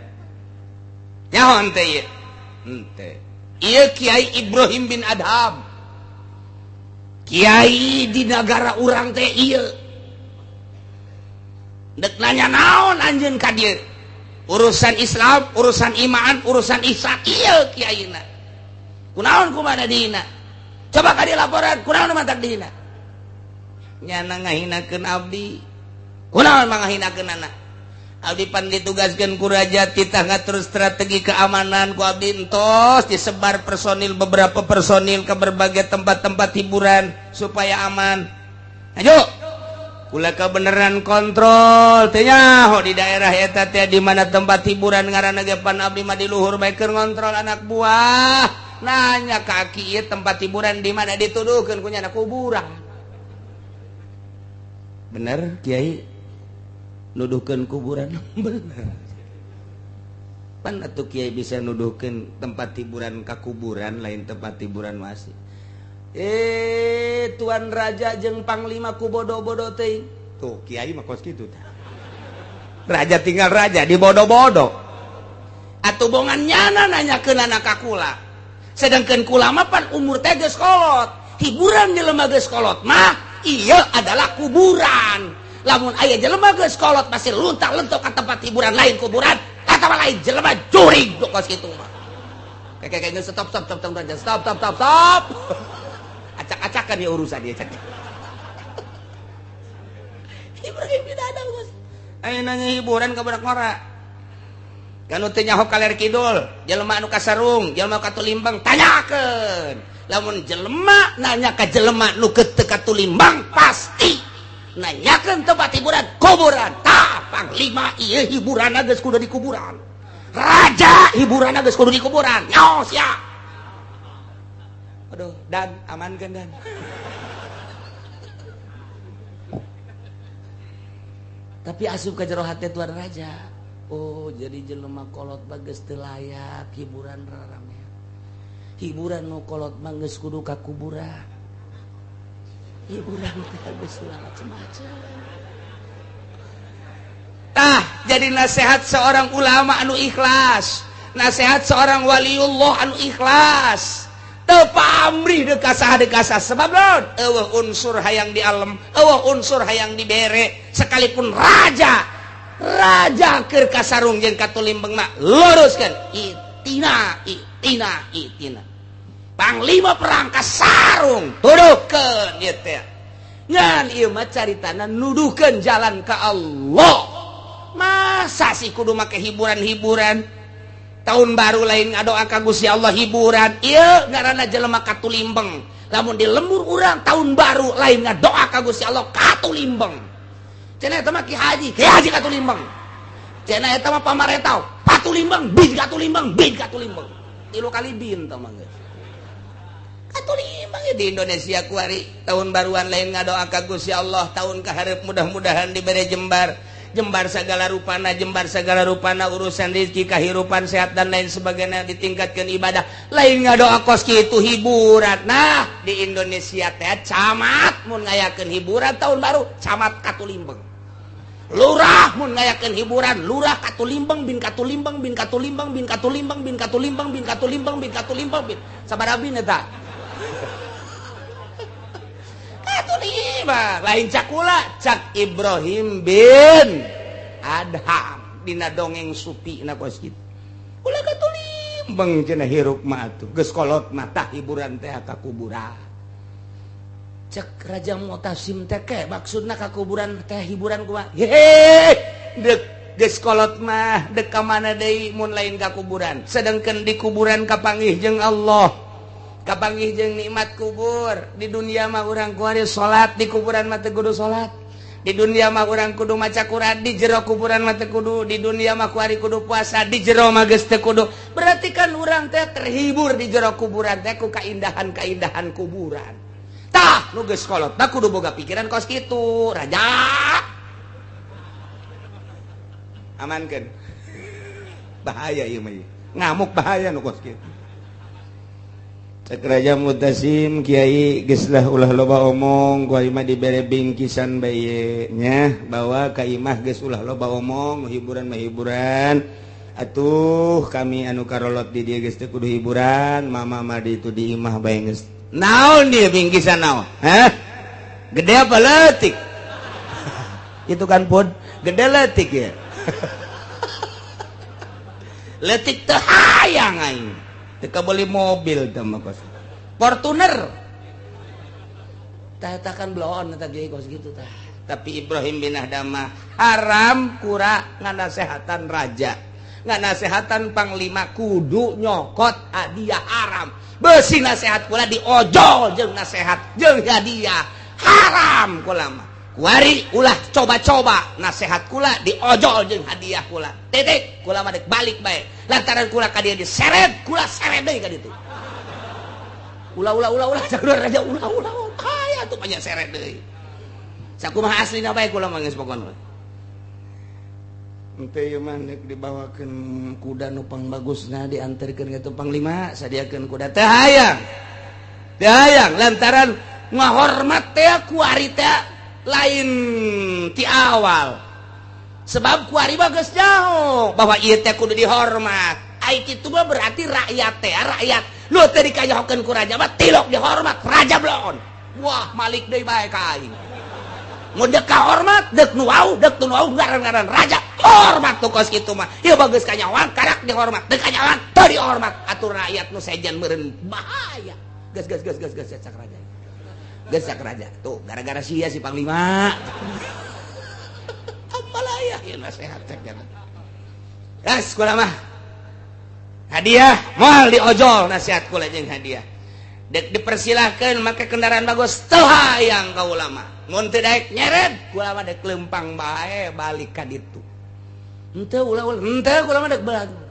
nyaho teh ieu henteu ieu Kiai Ibrahim bin Adham Kiai di negara urang teh ieu. Dek nanya naon anjeun ka dieu? Urusan Islam, urusan iman, urusan ihsan ieu kiaina. Kunaon kumaha dina? Coba ka dieu laporan, kunaon mantak dina? Nyana ngahinakeun abdi. Kunaon mangahinakeun anak? Abdi pan ditugaskeun ku raja titah ngatur strategi keamanan ku abdi entos disebar beberapa personil ke berbagai tempat-tempat hiburan supaya aman. Ayo. Kula kebeneran kontrol teh nyaho di daerah eta teh di mana tempat hiburan ngaranna ge pan abdi mah di luhur bae keur ngontrol anak buah. Nanya ka aki ieu tempat hiburan di mana dituduhkeun ku nyana kuburan. Bener Kiai? Nuduhkeun kuburan bener. Pan atuh Kiai bisa nuduhkeun tempat hiburan ka kuburan lain tempat hiburan masih. Tuan Raja jeung Panglima ku bodo-bodo teuing. Tuh Kiai mah kos kitu tah. Raja tinggal raja di bodo-bodo. Atuh bongan nyana nanyakeun anak ka kula. Sedangkeun kula mah pan umur teh geus kolot. Hiburan jelema geus kolot mah ieu adalah kuburan. lamun aya jelema geus kolot masih luntak-lentok ka tempat hiburan lain kuburan atawa lain jelema jurig kos kitu mah kayak stop acak-acakan ya urusan dia cek Ibrahim bin Adham geus aya nanya hiburan ka budak ngora kanu teu nyaho kaler kidul jelema anu kasarung jelema katulimbang tanyakeun lamun jelema nanya ka jelema nu teu katulimbang pasti nanyakeun tempat hiburan kuburan tah panglima ieu hiburanna geus kudu di kuburan raja hiburanna geus kudu di kuburan nyos ya aduh dan amankeun dan tapi asup ka jero hate tuan raja oh jadi jelema kolot bagus teu layak hiburan rarame hiburan nu kolot mah geus kudu ka kuburan hiburan teh geus macam-macam tah jadi nasihat seorang ulama anu ikhlas nasihat seorang waliullah anu ikhlas teu pamrih deuk ka saha deuk ka saha sebab naon eueuh unsur hayang di alam eueuh unsur hayang dibere sekalipun raja keur kasarung jeung katulimbang mah luruskeun itina panglima perang kasarung tuduhkeun ieu teh ngan ieu mah caritana nuduhkeun jalan ka Allah masa sih kudu make hiburan-hiburan tahun baru lain ngadoa ka Gusti Allah hiburan ieu ngaranna jelema katulimbang lamun di lembur urang tahun baru lain ngadoa ka Gusti Allah katulimbang cenah eta mah Ki Haji katulimbang cenah eta mah pamarentah patulimbang bin katulimbang tilu kali bin tah mah geus katulimbang di Indonesia kuari tahun baruan lain ngadoa ka Gusti Allah tahun kaharep mudah-mudahan dibere jembar segala rupana urusan rezeki kahirupan sehat dan lain sebagainya ditingkatkan ibadah lain ngadoa kos kitu hiburan nah di Indonesia teh camat mun ngayakeun hiburan tahun baru camat katulimbang lurah mun ngayakeun hiburan lurah katulimbang bin sabaraha bin eta katulimbang lain cakula cak Ibrahim bin Adham dina dongeng supi na kos kitu ulah katulimbang cenah hirup mah atuh geus kolot mah tah hiburan teh ka kuburan cek Raja Mu'tasim teh ke maksudna ka kuburan teh hiburan kumaha hehe deuk geus kolot mah deuk ka mana deui mun lain ka kuburan sedengkeun di kuburan kapanggih jeung Allah kapanggih jeung nikmat kubur di dunia mah urang kuari salat di kuburan mah teu kudu salat di dunia mah urang kudu maca Quran di jero kuburan mah teu kudu di dunia mah kuari kudu puasa di jero mah geus teu kudu berarti kan urang teh terhibur di jero kuburan teh ku kaindahan-kaindahan kuburan tah nu geus kolot tah kudu boga pikiran kos kitu raja amankeun bahaya ieu mah ngamuk bahaya nu kos kitu cek Raja Mu'tasim Kiai geus lah ulah loba omong ku imah dibere bingkisan bae nya bahwa ka imah geus ulah loba omong hiburan mah hiburan atuh kami anu karolot di dieu geus teu kudu hiburan mama mah di itu di imah bae geus naon dia bingkisan naon hah gede apa leutik itu kan pun gede leutik ya leutik teu hayang aing teu beli mobil teh mah kos Fortuner tah eta kan bloon eta ge kos gitu tah tapi Ibrahim bin Adham haram kura nganasehatan raja nganasehatan panglima kudu nyokot hadiah haram beusi nasihat kula diojol jeung nasihat jeung hadiah haram kula mah kuari ulah coba-coba nasihat kula diojol jeung hadiah kula titik kula mah dek balik bae lantaran kula ka dieu diseret kula seret deui ka ditu ulah jagur raja ulah aya tuh banyak seret deui sakumaha aslina bae kula mah geus pokona ente ieu mah nek dibawakeun kuda nu pangbagusna dianterkeun ka panglima sadiakeun kuda teh hayang lantaran ngahormat teh kuari teh lain ti awal sebab kuari mah geus jauh bahwa ieu teh kudu dihormat ai kitu mah berarti rakyat lu teh dikayohkeun ku raja mah tilok dihormat raja blon wah malik deui bae ka aing ngedek hormat dek nu ngaran raja hormat tuh kos kitu mah ieu bageus kanyawan karak dihormat dek kanyawan teu dihormat atur rakyat nu sejen meureun bahaya geus cak raja geus cak raja tuh gara-gara sia si panglima amalaya ieu nasehat cek jangan gas kula mah hadiah moal diojol nasihat kula jeung hadiah dek dipersilahkan make kendaraan bagus teu hayang ka ulama mun teu daek nyeret kula mah dek lempang bae balik ka ditu henteu kula mah dek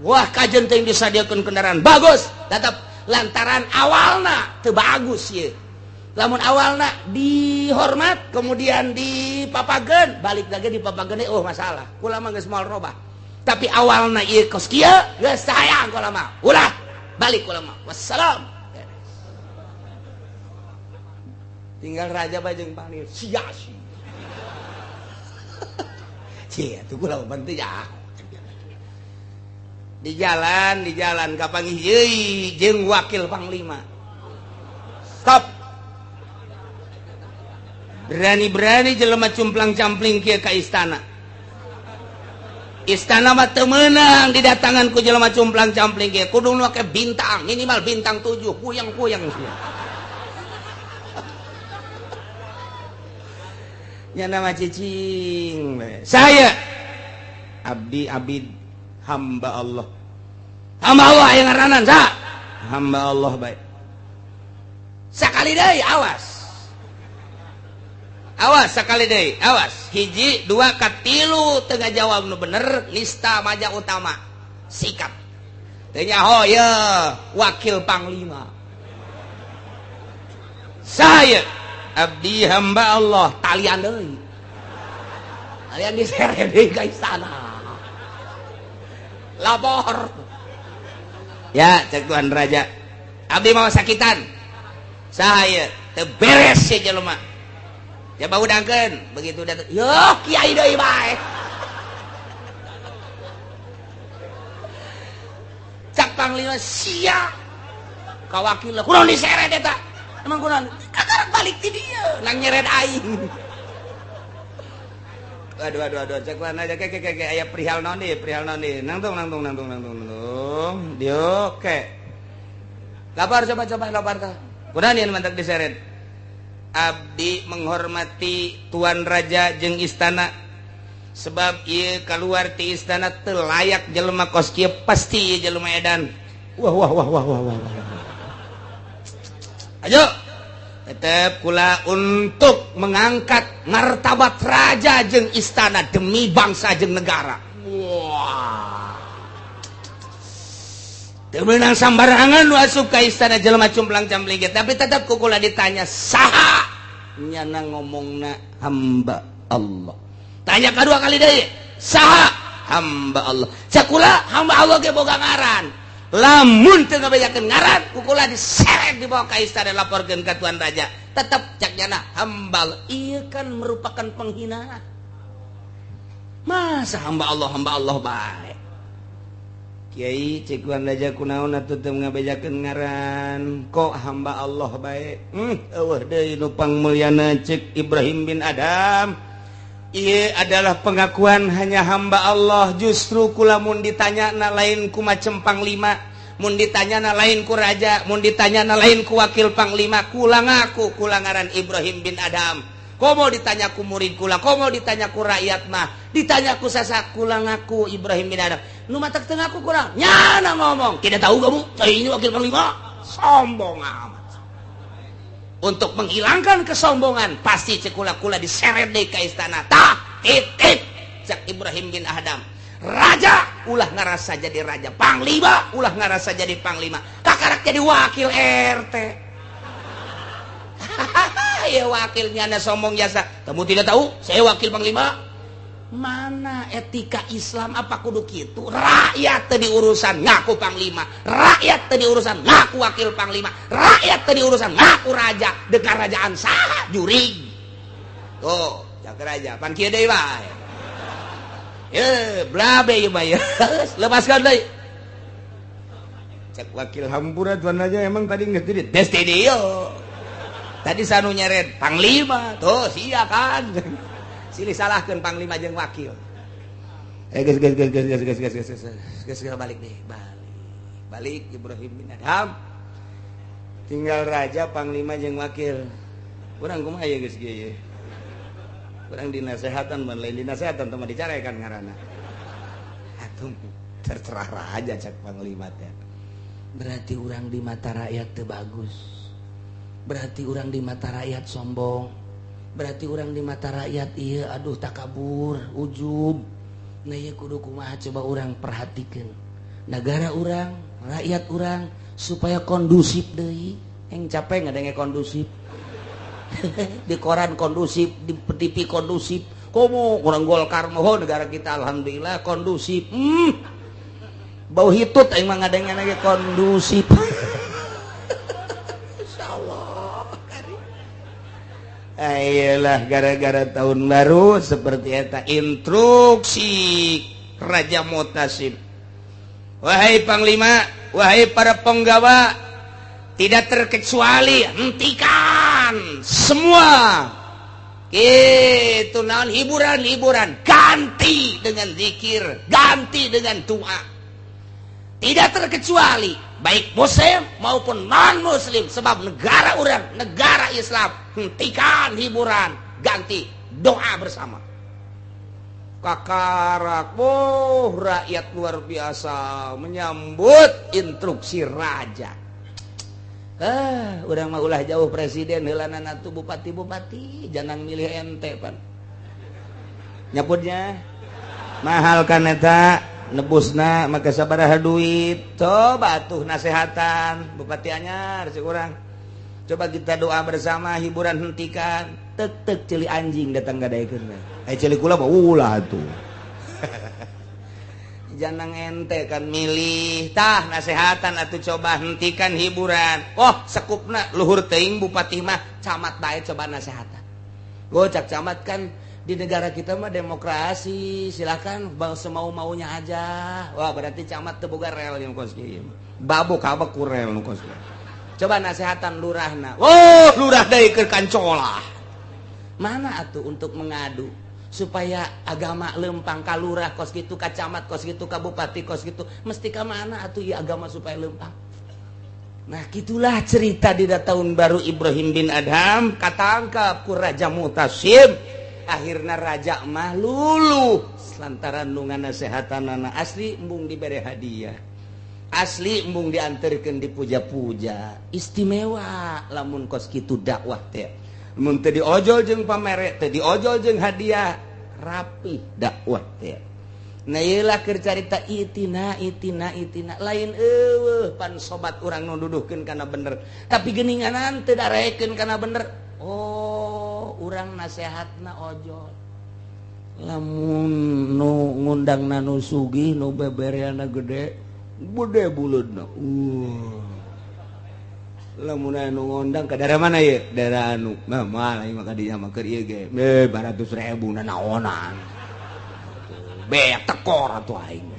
wah kajen teh disadiakeun kendaraan bagus tetep lantaran awalna teu bagus ye lamun awalna dihormat kemudian dipapageun balik lagi dipapageun oh masalah kula mah geus moal robah tapi awalna ieu kos kieu geus sayang kula mah ulah balik kula mah wassalam tinggal raja bajeng panir sia-sia cia tuh kula bantu ya di jalan kapanggih yeui jeung wakil panglima stop berani jelema cumplang-campling kieu ka istana mah teu meunang didatangan ku jelema cumplang-campling kieu kudu make bintang minimal bintang 7 puyang-puyang nya nama cicing saya abdi abid hamba Allah yang ngaranan sa hamba Allah baik sakali deui awas sakali deui awas hiji dua katilu teu ngajawab nu bener lista maja utama sikap teu nyaho ye wakil panglima saya abdi hamba Allah talian deui talian disere deui ka istana lapor ya cek tuan raja abdi mau sakitan saya teu beres si jelema coba udangkeun begitu datang yo kiai deui bae cak panglima sia ka wakil kunaon diseret eta emang kunaon kagak balik ti dieu nang nyeret aing aduh cek mana aja ke aya perihal naon deui nangtung dio ke lapar coba lapar tah kunaon ieu mantak diseret abdi menghormati tuan raja jeung istana sebab ieu keluar ti istana teu layak jelema kos kieu pasti jelema edan wah ayo tetep kula untuk mengangkat martabat raja jeung istana demi bangsa jeung negara wah teu meunang sambarangan nu asup ka istana jelema cumplang-campling tapi tetep ku kula ditanya saha nyana ngomongna hamba Allah tanya kadua kali deui saha hamba Allah cak kula hamba Allah ge boga ngaran lamun teu ngabejakeun ngaran kukula diseret dibawa ka istana laporkeun ka tuan raja tetep caknyana hamba Allah ieu kan merupakan penghinaan masa hamba Allah bae kiai cek tuan raja kunaon atuh teu ngabejakeun ngaran kok hamba Allah bae eueuh deui nu pangmulyana cek Ibrahim bin Adam ieu adalah pengakuan hanya hamba Allah justru kula mun ditanyana lain ku macem panglima mun ditanyana lain ku raja mun ditanyana lain ku wakil panglima kula ngaku kula ngaran Ibrahim bin Adam komo ditanya ku murid kula komo ditanya ku rakyat mah ditanya ku sasak kula ngaku Ibrahim bin Adam nu matak teu ngaku kurang nyana ngomong tidak tahu kamu ini wakil panglima sombong amat untuk menghilangkan kesombongan pasti cekula-kula diseret deui ka istana tah titip cek Ibrahim bin Adam raja ulah ngarasa jadi raja panglima ulah ngarasa jadi panglima kakarak jadi wakil RT ya wakilnya anda sombong jasa kamu tidak tahu saya wakil panglima mana etika Islam apa kudu kitu rakyat tadi urusan ngaku panglima rakyat tadi urusan ngaku wakil panglima rakyat tadi urusan ngaku raja dekat kerajaan saha jurig tuh jak raja pan kieu deui bae blabe ieu bae lepaskan deui cek wakil hampura tuan raja emang tadi geus di des di dieu tadi sanu nyeret panglima tuh sia kan silih salahkeun panglima jeung wakil. Geus balik deh, balik Ibrahim bin Adham. Tinggal raja, panglima jeung wakil. Urang kumaha ya geus kieu ye. Urang dinasehatan mun lain dinasehatan teh mah dicarekan ngaranna. Atuh terserah raja cak panglima teh. Berarti urang di mata rakyat teu bagus. Berarti urang di mata rakyat sombong. Berarti urang di mata rakyat ieu aduh takabur, ujub. Nah ya kudu kumaha coba orang perhatikan negara orang, rakyat orang supaya kondusif deui. Yang capek ngadenge kondusif. Di koran kondusif, di TV kondusif. Komo orang Golkar moho negara kita alhamdulillah kondusif. Bau hitut aing mah ngadenge lagi kondusif. Insyaallah. Ayolah gara-gara tahun baru seperti eta instruksi Raja Mutasim. Wahai panglima, wahai para penggawa, tidak terkecuali hentikan semua itu naon hiburan-hiburan, ganti dengan zikir, ganti dengan doa. Tidak terkecuali baik muslim maupun non muslim, sebab negara orang negara Islam. Hentikan hiburan, ganti doa bersama. Kakarak, rakyat luar biasa menyambut instruksi raja. Urang mah ulah jauh presiden heulana atuh bupati-bupati, jangan milih ente pan. Nyaputnya mahal kan eta, nebusna maka sabaraha duit. Coba tuh nasehatan bupati anyar cek urang. Coba kita doa bersama, hiburan hentikan. Tek celi anjing datang gadaikeun. Celi kula mah ulah atuh. Jangan ente kan milih tah nasehatan atuh coba hentikan hiburan. Oh sekupna luhur teuing bupati mah camat bae coba nasehatan. Cak camat kan di negara kita mah demokrasi, silakan semau-maunya aja. Wah berarti camat teu boga rel yang kos kieu. Babok kabeh ku rel nu kos. Coba nasehatan lurahna. Oh lurah deui keur kancolah. Mana atuh untuk mengadu supaya agama lempang ka lurah kos kitu, ka camat kos kitu, ka bupati kos kitu, mesti ka mana atuh ieu agama supaya lempang. Nah gitulah cerita di tahun baru Ibrahim bin Adham katangkap ku Raja Mutasim. Akhirna raja mah luluh lantaran nu nganasehatanana asli embung dibere hadiah. Asli embung dianterkeun dipuja-puja. Istimewa lamun kos kitu dakwah teh. Mun teu diojol jeung pamere, teu diojol jeung hadiah, rapi dakwah teh. Nah ieulah keur carita itina lain eueuh pan sobat urang nu duduhkeun kana bener. Tapi geuninganan teu darekeun kana bener. Oh, urang nasehatna ojol. Lamun nu ngundangna nu sugih nu bebereana gede buleudna. Lamun anu ngundang ka daerah mana ye? Daerah anu mah lain mah kadinya mah keur ieu ge. 200.000 na naonan. Beak tekor atuh aing.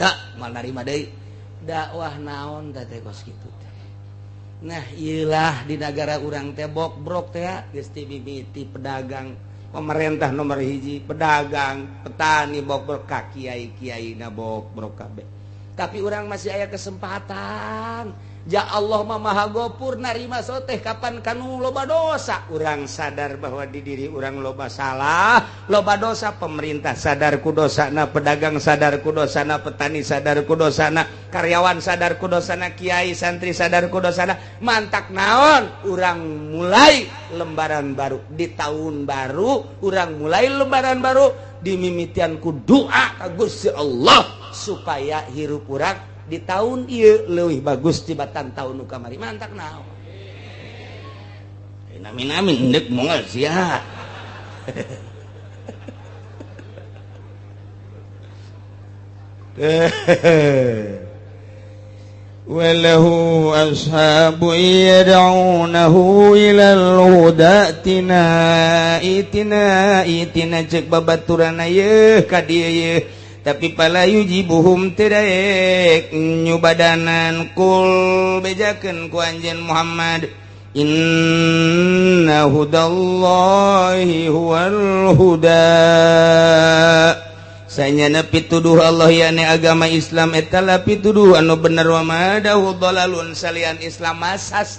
Tak mal narima deui. Dakwah naon teh kos kitu teh. Nah, ieulah di negara urang teh bok-brok teh geus ti mimiti pedagang, pemerintah nomor hiji, pedagang, petani bok-brok ka kiai-kiaina bok-brok kabeh. Tapi orang masih aya kesempatan. Ja Allah mah maha gopur narima soteh kapan kanu loba dosa. Urang sadar bahwa di diri urang loba salah, loba dosa. Pemerintah sadar ku dosana, pedagang sadar ku dosana, petani sadar ku dosana, karyawan sadar ku dosana, kiai santri sadar ku dosana. Mantak naon? Urang mulai lembaran baru di tahun baru. Urang mulai lembaran baru dimimitian ku doa ka Gusti Allah supaya hirup urang di tahun ieu leuwih bagus tibatan tahun nu kamari. Mantak naon? Amin endek moal sia. Walahu ashabu yad'unahu ilal huda itina cek babaturan ieu ka dieu ye. Tapi pala yujibuhum tiraek nyubadanan kul bejakeun ku anjeun Muhammad inna hudallahi huwal huda sanyana pituduh Allah yakni agama Islam eta la pituduh anu bener wa madahu dhalalun salian Islam masasar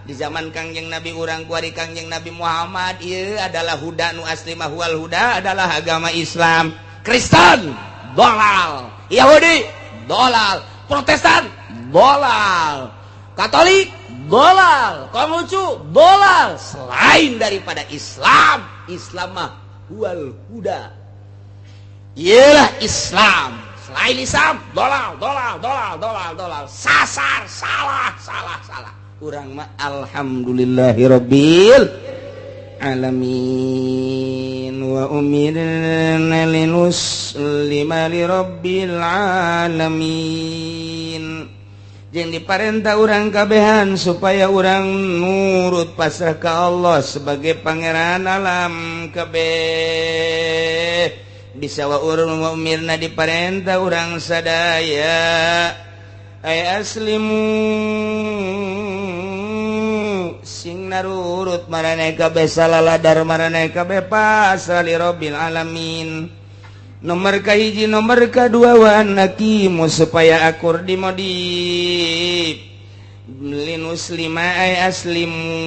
di zaman Kangjeng Nabi urang kuari Kangjeng Nabi Muhammad ieu adalah huda nu asli mah huwal huda adalah agama Islam. Kristen dolal, Yahudi dolal, Protestan dolal, Katolik dolal, Konghucu dolal, selain daripada Islam. Islam mah huwal huda, ialah Islam. Selain Islam dolal, sasar, salah. Urang mah alhamdulillahirabbil alamin wa umirna linuslima lirabbil alamin. Jeung diparentah urang kabehan supaya urang nurut pasrah ka Allah sebagai pangeran alam kabeh. Bisa wa umirna diparentah urang sadaya ay aslimu sing narurut maraneh kabeh salaladar maraneh kabeh pasrah li rabbil alamin. Nomor kahiji nomor kadua wa nakimu supaya akur dimodif linuslima ay aslimu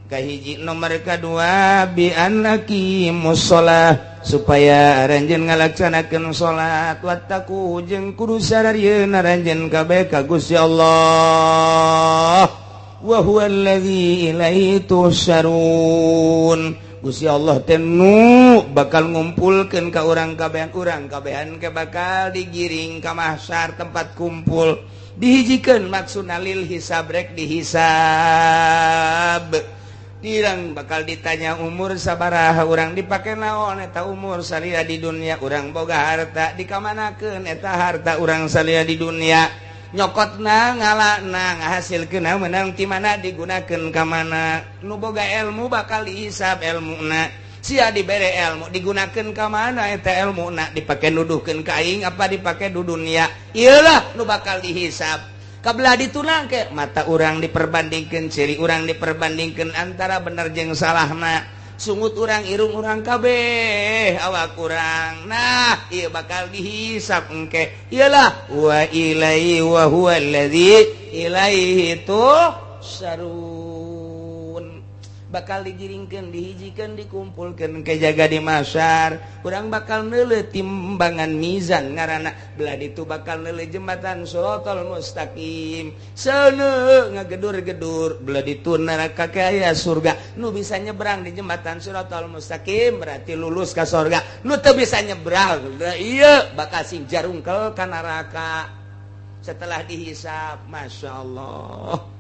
kahiji nomor kadua bi anakimus shalah supaya aranjeun ngalaksanakeun salat wattaku jeung kudu sararieun aranjeun kabeh ka Gusti Allah wa huwallazi ilaihi tusyarun. Gusti Allah teh nu bakal ngumpulkeun ka urang kabehan ke bakal digiring ka mahsyar tempat kumpul dihijikeun maksudna lil hisab rek dihisab. Dirang bakal ditanya umur sabaraha urang dipake naon eta umur salira di dunia urang boga harta dikamanakeun eta harta urang salira di dunia nyokotna ngalana ngahasilkeun meunang ti mana digunakeun ka mana. Nu boga ilmu bakal dihisab ilmuna sia dibere ilmu digunakeun ka mana eta ilmuna dipake nuduhkeun ka aing apa dipake di dunia ieulah nu bakal dihisab. Kabelah ditunang ke mata urang diperbandingkeun ciri urang diperbandingkeun antara bener jeung salahna sungut urang irung urang kabeh awak urang nah ieu bakal dihisab engke ialah wa ilaihi wa huwallazi ilaihi tusyarun bakal digiringkeun dihijikeun dikumpulkeun ke jaga di mahsyar urang bakal neuleuh timbangan mizan ngaranna belah ditu bakal neuleuh jembatan shiratal mustaqim seuneu ngagedur-gedur belah ditu neraka ke aya surga nu bisa nyebrang di jembatan shiratal mustaqim berarti lulus ka surga nu teu bisa nyebrang ieu bakal sing jarungkel ka neraka setelah dihisab. masyaallah.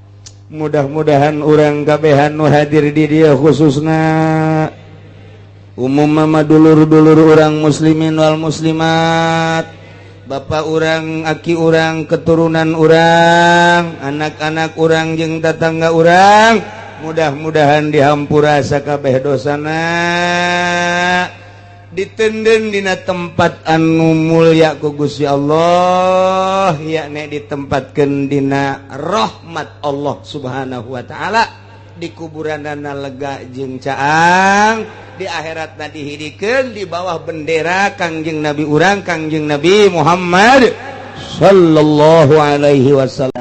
Mudah-mudahan urang kabehan nu hadir di dia khususna umum mama dulur-dulur urang muslimin wal muslimat bapak urang aki urang keturunan urang anak-anak urang jeung tetangga urang mudah-mudahan dihampura sakabeh dosana ditenden dina tempat anu mulya ku Gusti Allah yakni ditempatkeun dina rahmat Allah Subhanahu wa taala di kuburanna lega jeung caang di akhiratna dihidikeun di bawah bendera Kangjeng Nabi urang Kangjeng Nabi Muhammad sallallahu alaihi wasallam.